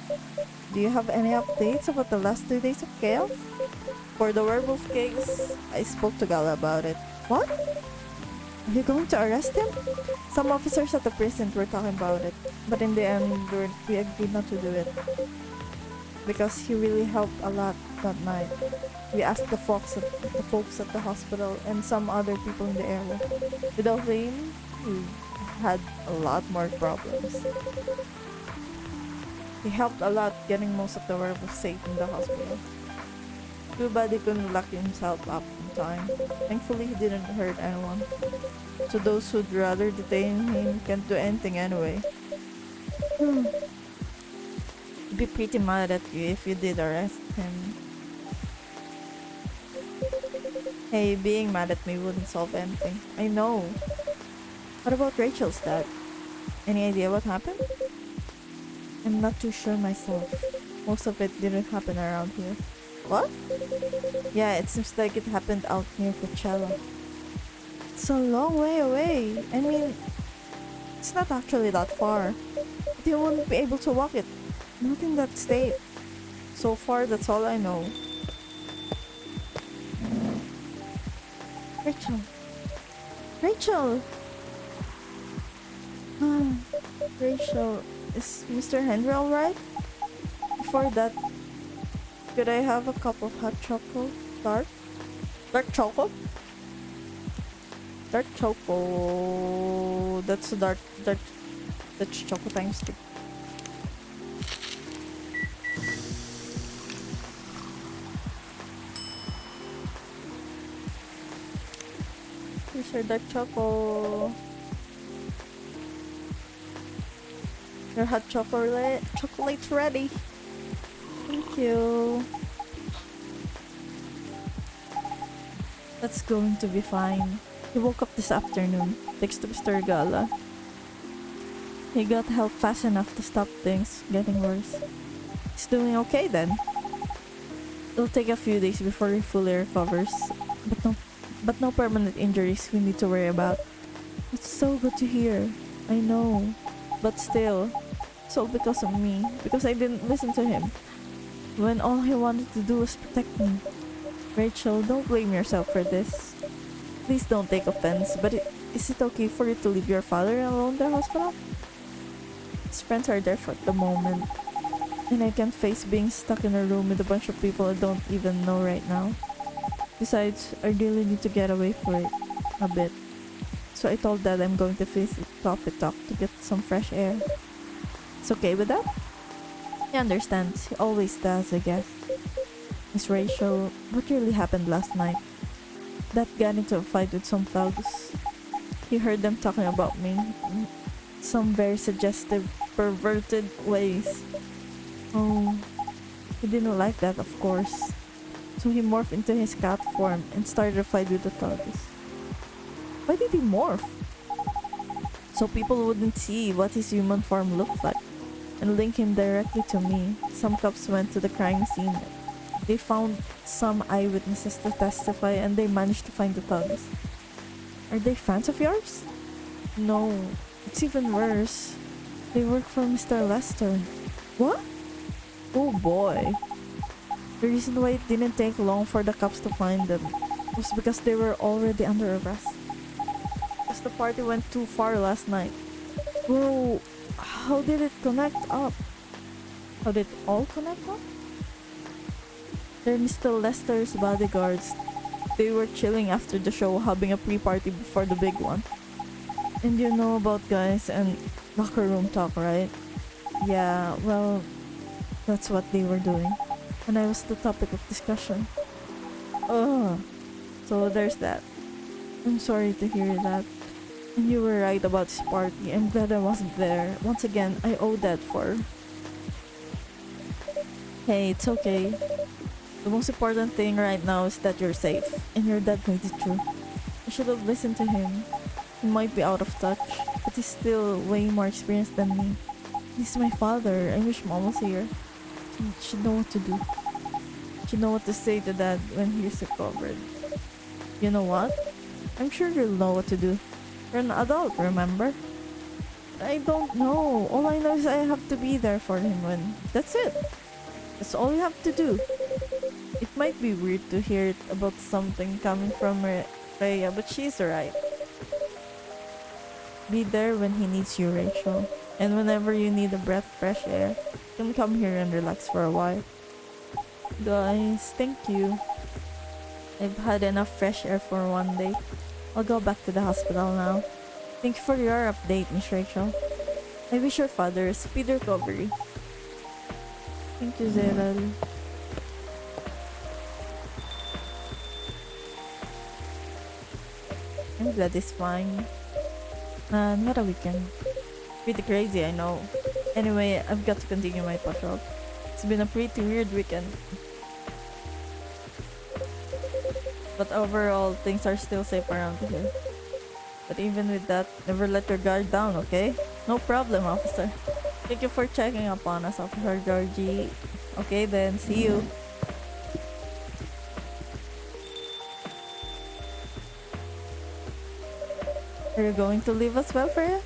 Do you have any updates about the last 2 days of chaos? For the werewolf case, I spoke to Gala about it. What? Are you going to arrest him? Some officers at the precinct were talking about it, but in the end, we agreed not to do it. Because he really helped a lot that night. We asked the folks at the hospital and some other people in the area. Without him, we had a lot more problems. He helped a lot getting most of the werewolves safe in the hospital. Too bad he couldn't lock himself up in time. Thankfully, he didn't hurt anyone. So those who'd rather detain him can't do anything anyway. I'd be pretty mad at you if you did arrest him. Hey, being mad at me wouldn't solve anything. I know. What about Rachel's dad? Any idea what happened? I'm not too sure myself. Most of it didn't happen around here. What? Yeah, it seems like it happened out near Coachella. It's a long way away. I mean, it's not actually that far. But you wouldn't be able to walk it. Not in that state. So far, that's all I know. Rachel. Rachel! Rachel, is Mr. Henry alright? before that, could I have a cup of hot chocolate? Dark? Dark chocolate? Dark choco. That's a that's choco times 2. Here's your dark choco. Your hot chocolate's ready. Thank you. That's going to be fine. He woke up this afternoon, thanks to Mr. Gala. He got help fast enough to stop things getting worse. He's doing okay then. It'll take a few days before he fully recovers, but no permanent injuries we need to worry about. It's so good to hear. I know, but still, it's all because of me, because I didn't listen to him when all he wanted to do was protect me. Rachel, don't blame yourself for this. Please don't take offense, but is it okay for you to leave your father alone in the hospital? His friends are there for the moment, and I can't face being stuck in a room with a bunch of people I don't even know right now. Besides, I really need to get away for it a bit. So I told Dad I'm going to visit Coffee Talk to get some fresh air. It's okay with that? He understands. He always does, I guess. Miss Rachel, what really happened last night? Dad got into a fight with some thugs. He heard them talking about me. Some very suggestive, perverted ways. Oh, he didn't like that, of course. So he morphed into his cat form and started a fight with the thugs. Why did he morph? So people wouldn't see what his human form looked like and link him directly to me. Some cops went to the crime scene. They found some eyewitnesses to testify and they managed to find the thugs. Are they fans of yours? No, it's even worse. They work for Mr. Lester. What? Oh boy. The reason why it didn't take long for the cops to find them was because they were already under arrest. Because the party went too far last night. Bro, how did it connect up? How did it all connect up? They're Mr. Lester's bodyguards. They were chilling after the show, having a pre-party before the big one. And you know about guys and locker room talk, right? Yeah, well, that's what they were doing. And I was the topic of discussion. Ugh. So there's that. I'm sorry to hear that. And you were right about this party. I'm glad I wasn't there. Once again, I owe that for... Hey, it's okay. The most important thing right now is that you're safe. And your dad made it true. I should have listened to him. He might be out of touch, but he's still way more experienced than me. He's my father. I wish Mom was here. She should know what to do. Should know what to say to Dad when he's recovered. You know what? I'm sure you'll know what to do. You're an adult, remember? I don't know. All I know is I have to be there for him when... That's it. That's all you have to do. It might be weird to hear it about something coming from Rhea, but she's right. Be there when he needs you, Rachel. And whenever you need a breath of fresh air, you can come here and relax for a while. Guys, thank you. I've had enough fresh air for one day. I'll go back to the hospital now. Thank you for your update, Miss Rachel. I wish your father a speedy recovery. Thank you, Zrelle. I'm glad he's fine. And what a weekend. Pretty crazy, I know. Anyway, I've got to continue my patrol. It's been a pretty weird weekend. But overall, things are still safe around here. But even with that, never let your guard down, okay? No problem, officer. Thank you for checking up on us, Officer Georgie. Okay then, see you. Are you going to leave as well, Freya?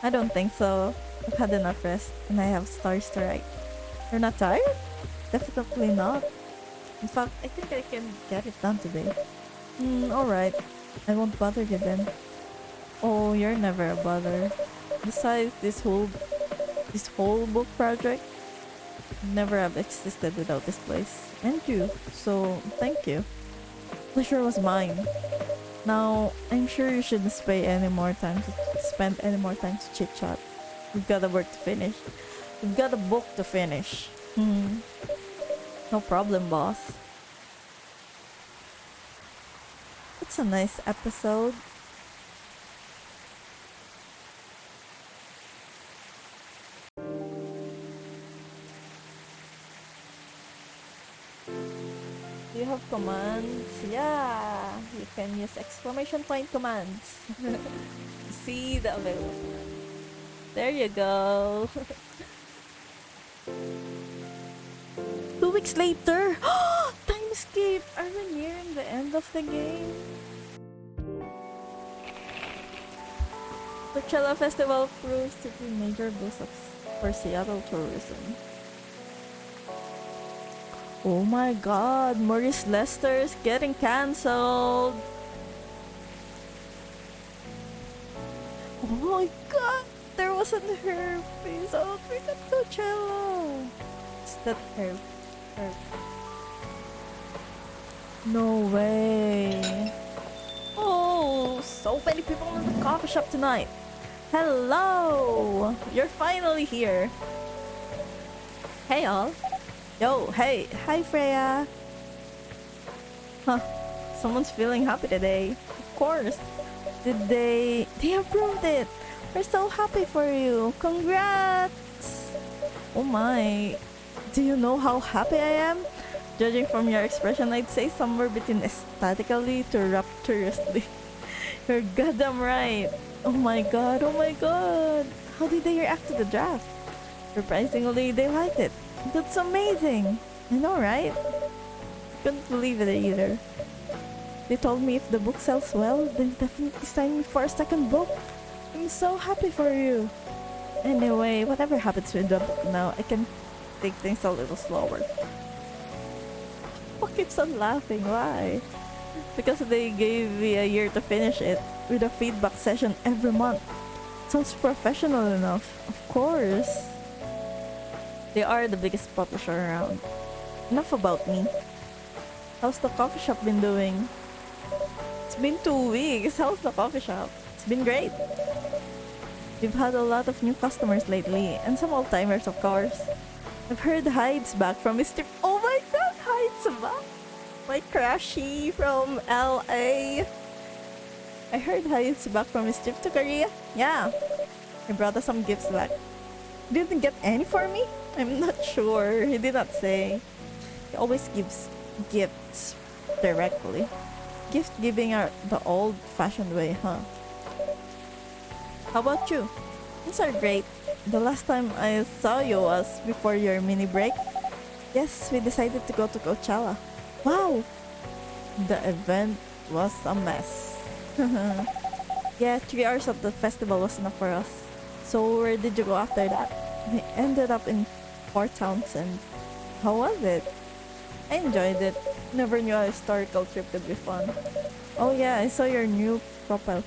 I don't think so. I've had enough rest, and I have stars to write. You're not tired? Definitely not. In fact, I think I can get it done today. Alright. I won't bother you then. Oh, you're never a bother. Besides this whole book project, never have existed without this place. And you. So, thank you. Pleasure was mine. Now, I'm sure you shouldn't spend any more time to chit chat. We've got a work to finish. We've got a book to finish. No problem, boss. It's a nice episode. Do you have commands? Yeah, you can use exclamation point commands. See the available commands. There you go. 2 weeks later! Time escape! Are we nearing the end of the game? Coachella Festival proves to be a major boost for Seattle tourism. Oh my god, Maurice Lester is getting cancelled! Oh my god, there wasn't herpes outbreak at Coachella! Is that herpes? No way! Oh, so many people in the coffee shop tonight! Hello! You're finally here! Hey all! Yo, hey! Hi Freya! Huh, someone's feeling happy today. Of course! They approved it! We're so happy for you! Congrats! Oh my! Do you know how happy I am? Judging from your expression, I'd say somewhere between ecstatically to rapturously. You're goddamn right! Oh my god, oh my god! How did they react to the draft? Surprisingly, they liked it. That's amazing! I know, right? Couldn't believe it either. They told me if the book sells well, they'll definitely sign me for a second book. I'm so happy for you. Anyway, whatever happens with the book now, I can take things a little slower. Who keeps on laughing? Why? Because they gave me a year to finish it, with a feedback session every month. Sounds professional enough. Of course. They are the biggest publisher around. Enough about me. How's the coffee shop been doing? It's been 2 weeks. How's the coffee shop? It's been great. We've had a lot of new customers lately, and some old-timers, of course. I've heard Hyde's back from his trip. Oh my god, Hyde's back! My crushy from LA. I heard Hyde's back from his trip to Korea. Yeah. I brought us some gifts back. Didn't get any for me? I'm not sure. He did not say. He always gives gifts directly. Gift giving are the old-fashioned way, huh? How about you? Things are great. The last time I saw you was before your mini break. Yes, we decided to go to Coachella. Wow! The event was a mess. Yeah, 3 hours of the festival was enough for us. So where did you go after that? We ended up in Port Townsend. How was it? I enjoyed it. Never knew a historical trip could be fun. Oh yeah, I saw your new profile.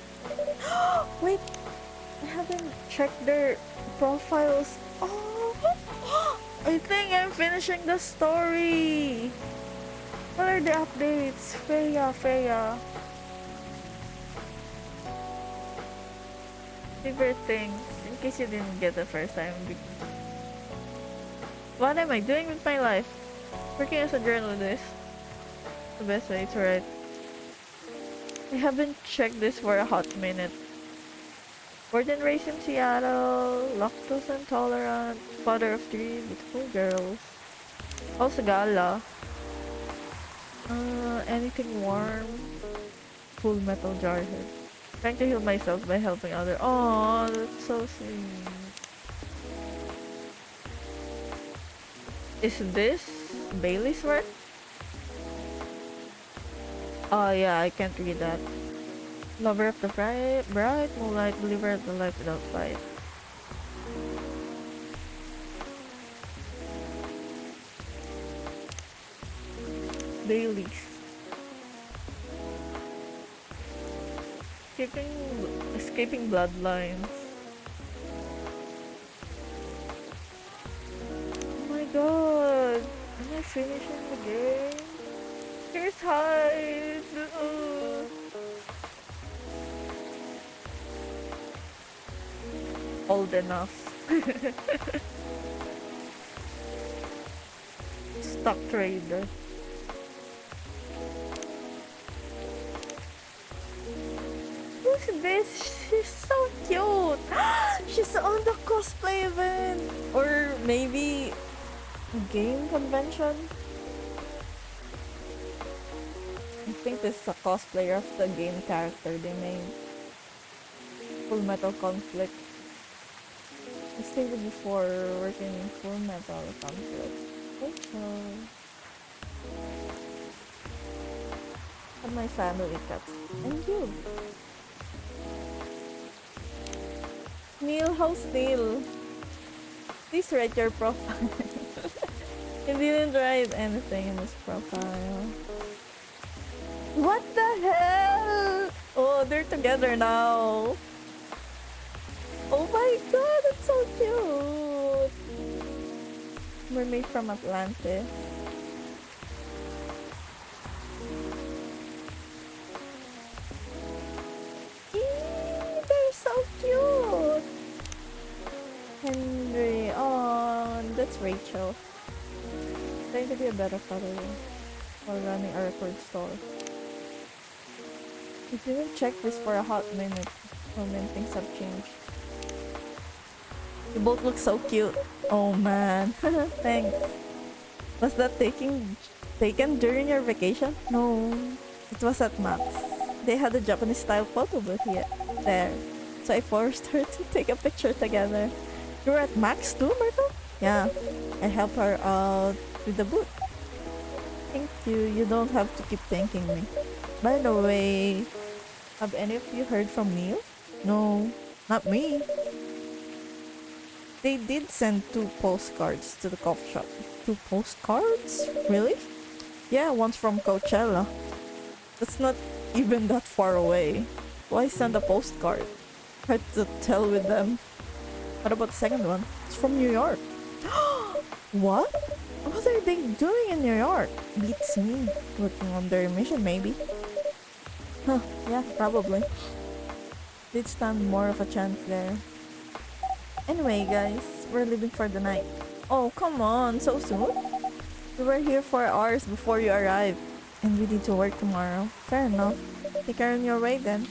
Wait! I haven't checked their profiles. Oh! I think I'm finishing the story! What are the updates? Freya. Favorite things, in case you didn't get the first time. What am I doing with my life? Working as a journalist. The best way to write. I haven't checked this for a hot minute. Born and raised in Seattle, lactose intolerant, father of 3 beautiful girls. Also gala. Anything warm. Full Metal Jarhead. Trying to heal myself by helping others. Oh, that's so sweet. Is this Bailey's work? Oh yeah, I can't read that. Lover of the bright moonlight, believer of the life without fight. Bailey's. Escaping bloodlines. Oh my god! Am I finishing the game? Here's hide! Old enough. Stock trader. Who's this? She's so cute! She's on the cosplay event! Or maybe game convention? I think this is a cosplayer of the game character they made. Full Metal Conflict. I stated before working in Full Metal Conflict. Rachel. And my family cat. And you. Neil, how's Neil? Please write your profile. He didn't write anything in his profile. What the hell? Oh, they're together now. Oh my god, it's so cute. Mermaid from Atlantis. They're so cute. Henry, oh, that's Rachel. Trying to be a better father while running a record store. I didn't check this for a hot minute. Oh man, things have changed. You both look so cute. Oh man, thanks. Was that taken during your vacation? No, it was at Max. They had a Japanese style photo booth here, there. So I forced her to take a picture together. You were at Max too, Myrtle? Yeah, I helped her out with the booth. Thank you. You don't have to keep thanking me. By the way, have any of you heard from Neil? No, not me. They did send 2 postcards to the coffee shop. 2 postcards? Really? Yeah, one's from Coachella. That's not even that far away. Why send a postcard? Hard to tell with them. What about the second one? It's from New York. What? What are they doing in New York? Beats me. Working on their mission, maybe. Huh, yeah, probably. Did stand more of a chance there. Anyway, guys, we're leaving for the night. Oh, come on, so soon? We were here 4 hours before you arrived. And we need to work tomorrow. Fair enough. Take care on your way then.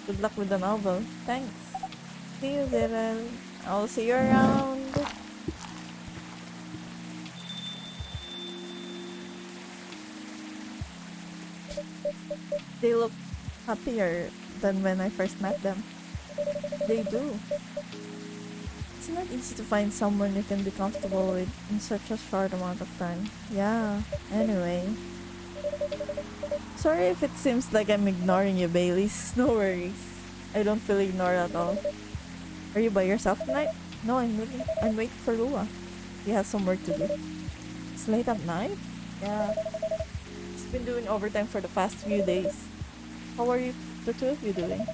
Good luck with the novel. Thanks. See you, Zrelle. I'll see you around. They look happier than when I first met them. They do. It's not easy to find someone you can be comfortable with in such a short amount of time. Yeah, anyway. Sorry if it seems like I'm ignoring you, Baileys. No worries. I don't feel ignored at all. Are you by yourself tonight? No, I'm waiting for Lua. He has some work to do. It's late at night? Yeah. He's been doing overtime for the past few days. How are the 2 of you doing?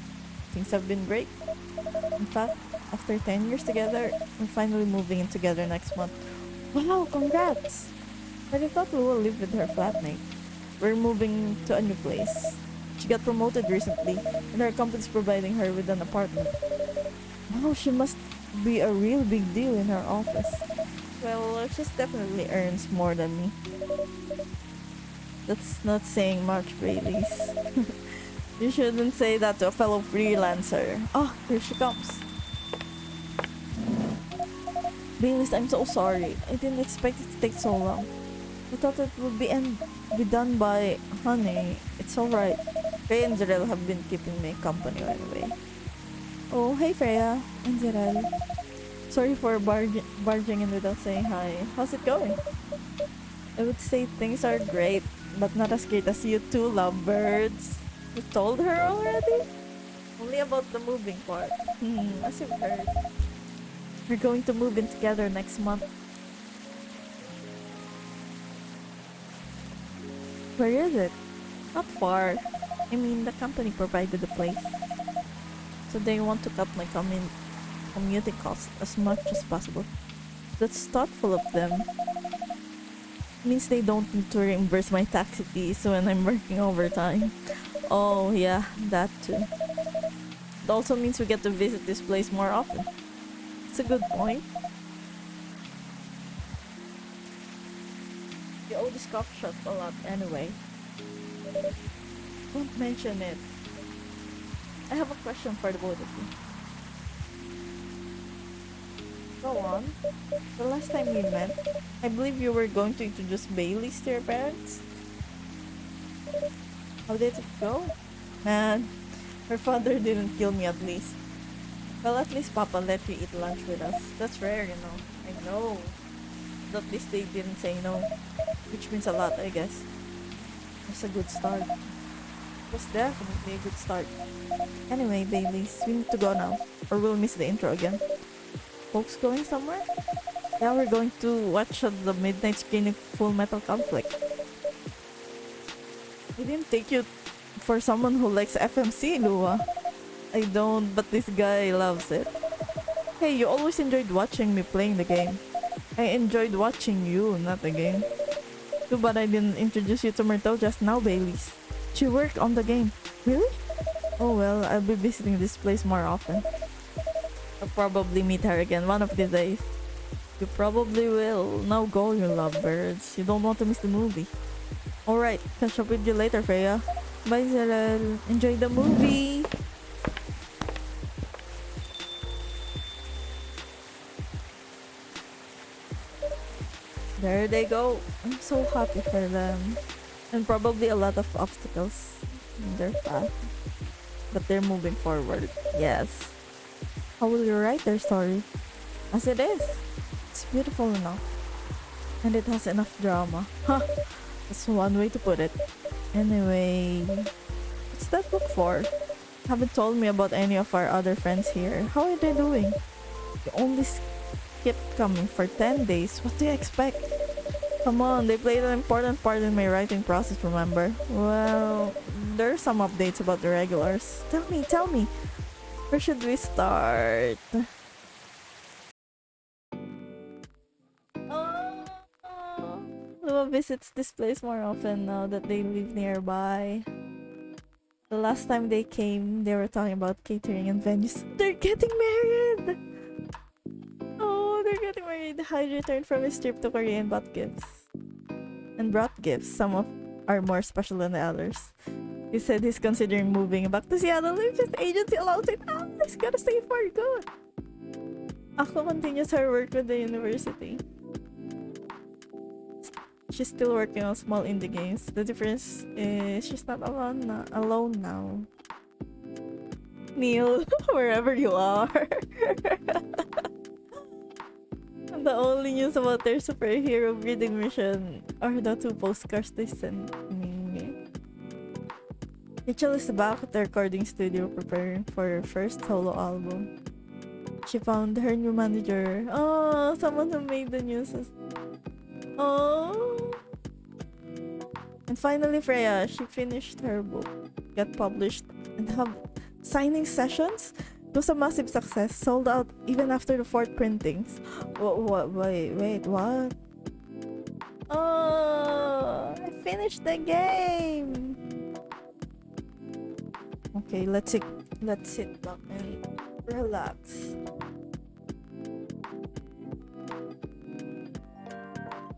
Things have been great. In fact, after 10 years together, we're finally moving in together next month. Wow, congrats! But I thought Lua lived with her flatmate. We're moving to a new place. She got promoted recently, and her company's providing her with an apartment. Wow, she must be a real big deal in her office. Well, she definitely earns more than me. That's not saying much, Baileys. You shouldn't say that to a fellow freelancer. Oh, here she comes. Baileys, I'm so sorry. I didn't expect it to take so long. I thought it would be done by honey. It's alright. Freya and Zrelle have been keeping me company anyway. Oh, hey Freya and Zrelle. Sorry for barging in without saying hi. How's it going? I would say things are great, but not as great as you 2 lovebirds. You told her already? Only about the moving part. As you've heard. We're going to move in together next month. Where is it? Not far. I mean, the company provided the place. So they want to cut my commuting cost as much as possible. That's thoughtful of them. Means they don't need to reimburse my taxi fees when I'm working overtime. Oh yeah, that too. It also means we get to visit this place more often. It's a good point. You owe this coffee shop a lot anyway. Don't mention it. I have a question for the both of you. Go on. The last time we met, I believe you were going to introduce Bailey's to your parents. How did it go? Man, her father didn't kill me at least. Well, at least Papa let you eat lunch with us. That's rare, you know. I know. But at least they didn't say no. Which means a lot, I guess. It's a good start. It was definitely a good start. Anyway, Baileys, we need to go now. Or we'll miss the intro again. Folks going somewhere? Yeah, we're going to watch the midnight screening of Full Metal Conflict. I didn't take you for someone who likes FMC, Lua. I don't, but this guy loves it. Hey, you always enjoyed watching me playing the game. I enjoyed watching you, not the game. Too bad I didn't introduce you to Myrtle just now, Baileys. She worked on the game. Really? Oh well, I'll be visiting this place more often. I'll probably meet her again one of these days. You probably will. Now go, you lovebirds. You don't want to miss the movie. Alright, catch up with you later, Freya. Bye, Zrelle. Enjoy the movie! There they go. I'm so happy for them. And probably a lot of obstacles in their path. But they're moving forward. Yes. How will you write their story? As it is. It's beautiful enough. And it has enough drama. Huh. That's one way to put it. Anyway, what's that book for? Haven't told me about any of our other friends here. How are they doing? You only skipped coming for 10 days. What do you expect? Come on, they played an important part in my writing process, remember? Well, there are some updates about the regulars. Tell me. Where should we start? Oh, Lua visits this place more often now that they live nearby. The last time they came, they were talking about catering and venues. They're getting married! Oh, they're getting married. Hyde returned from his trip to Korea and bought gifts. Some of are more special than the others. He said he's considering moving back to Seattle if his agency allows it. He's gotta stay for good. Ako continues her work with the university. She's still working on small indie games. The difference is she's not alone now. Neil, wherever you are. The only news about their superhero breeding mission are the 2 postcards they sent me. Rachel is back at the recording studio preparing for her first solo album. She found her new manager. Oh, someone who made the news. Oh. And finally, Freya, she finished her book, got published, and have signing sessions. It was a massive success, sold out even after the 4th printings. Wait, what? Oh, I finished the game. Okay, let's sit back and relax.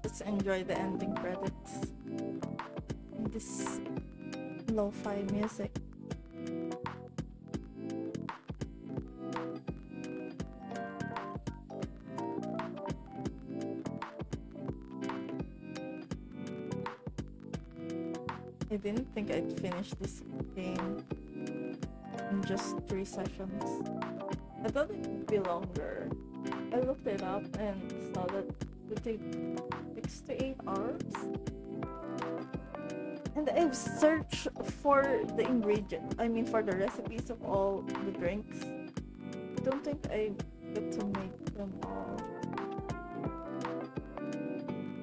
Let's enjoy the ending credits. And this lo-fi music. I didn't think I'd finish this game in just 3 sessions. I thought it would be longer. I looked it up and saw that it would take 6 to 8 hours. And I've searched for the for the recipes of all the drinks. I don't think I get to make them all.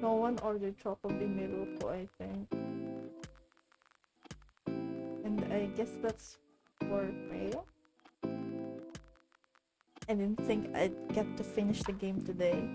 No one ordered chocolate milk, I think. And I guess that's for Freya. I didn't think I'd get to finish the game today.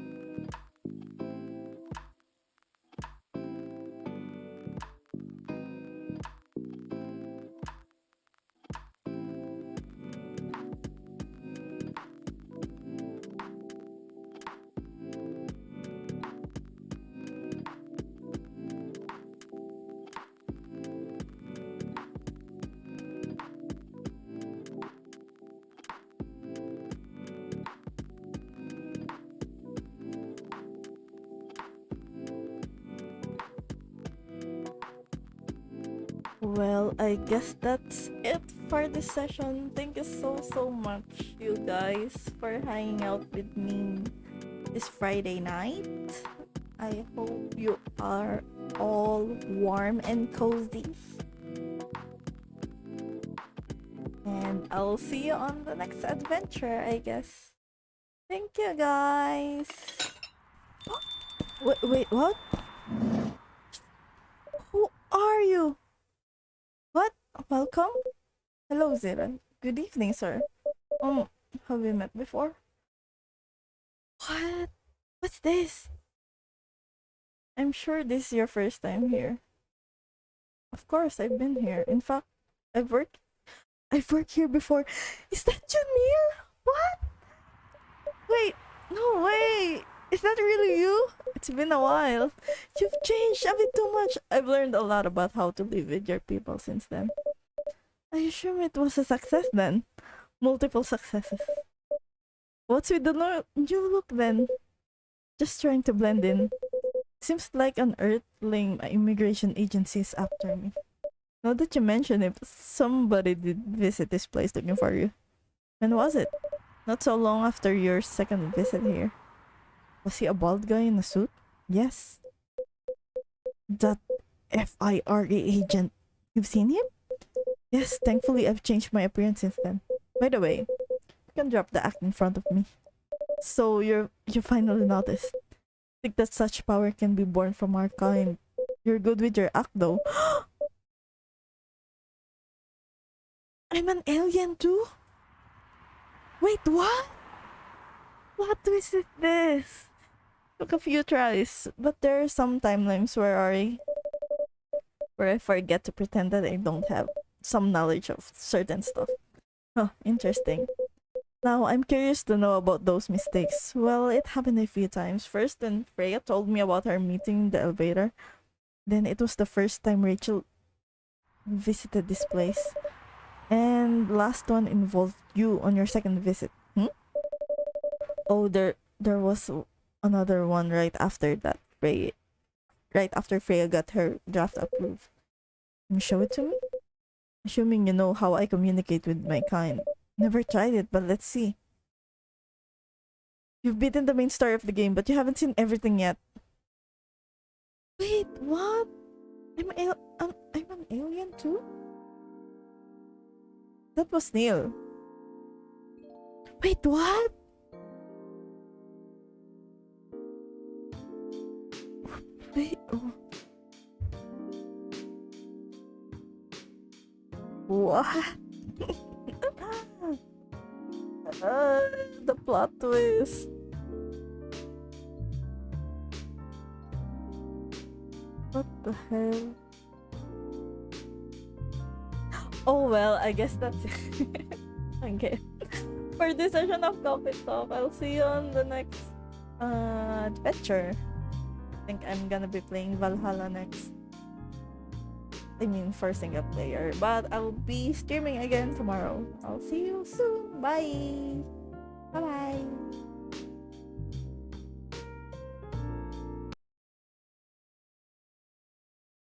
Well, I guess that's it for this session. Thank you so much, you guys, for hanging out with me this Friday night. I hope you are all warm and cozy. And I'll see you on the next adventure, I guess. Thank you, guys. Wait, what? Who are you? What? Welcome? Hello, Zrelle. Good evening, sir. Have we met before? What? What's this? I'm sure this is your first time here. Of course, I've been here. In fact, I've worked here before. Is that you, Neil? What? Wait, no way. Is that really you? It's been a while. You've changed a bit too much. I've learned a lot about how to live with your people since then. I assume it was a success then. Multiple successes. What's with the new look then? Just trying to blend in. Seems like an earthling immigration agency is after me. Now that you mention it, somebody did visit this place looking for you. When was it? Not so long after your second visit here. Was he a bald guy in a suit? Yes. That FIRE agent. You've seen him? Yes, thankfully I've changed my appearance since then. By the way, you can drop the act in front of me. So you finally noticed. Think that such power can be born from our kind. You're good with your act though. I'm an alien too? Wait, what? What twist is this? Took a few tries, but there are some timelines where I forget to pretend that I don't have some knowledge of certain stuff. Huh, interesting. Now, I'm curious to know about those mistakes. Well, it happened a few times. First, when Freya told me about our meeting in the elevator. Then it was the first time Rachel visited this place. And last one involved you on your second visit. Oh, there was another one right after that. Right after Freya got her draft approved. Can you show it to me? Assuming you know how I communicate with my kind. Never tried it, but let's see. You've beaten the main story of the game, but you haven't seen everything yet. Wait, what? I'm an alien too? That was Neil. Wait, what? Wait, oh. What? The plot twist. What the hell? Oh well, I guess that's it. Okay. For this session of Coffee Talk, I'll see you on the next adventure. I think I'm gonna be playing Valhalla next. I mean, for single player. But I'll be streaming again tomorrow. I'll see you soon. Bye. Bye-bye.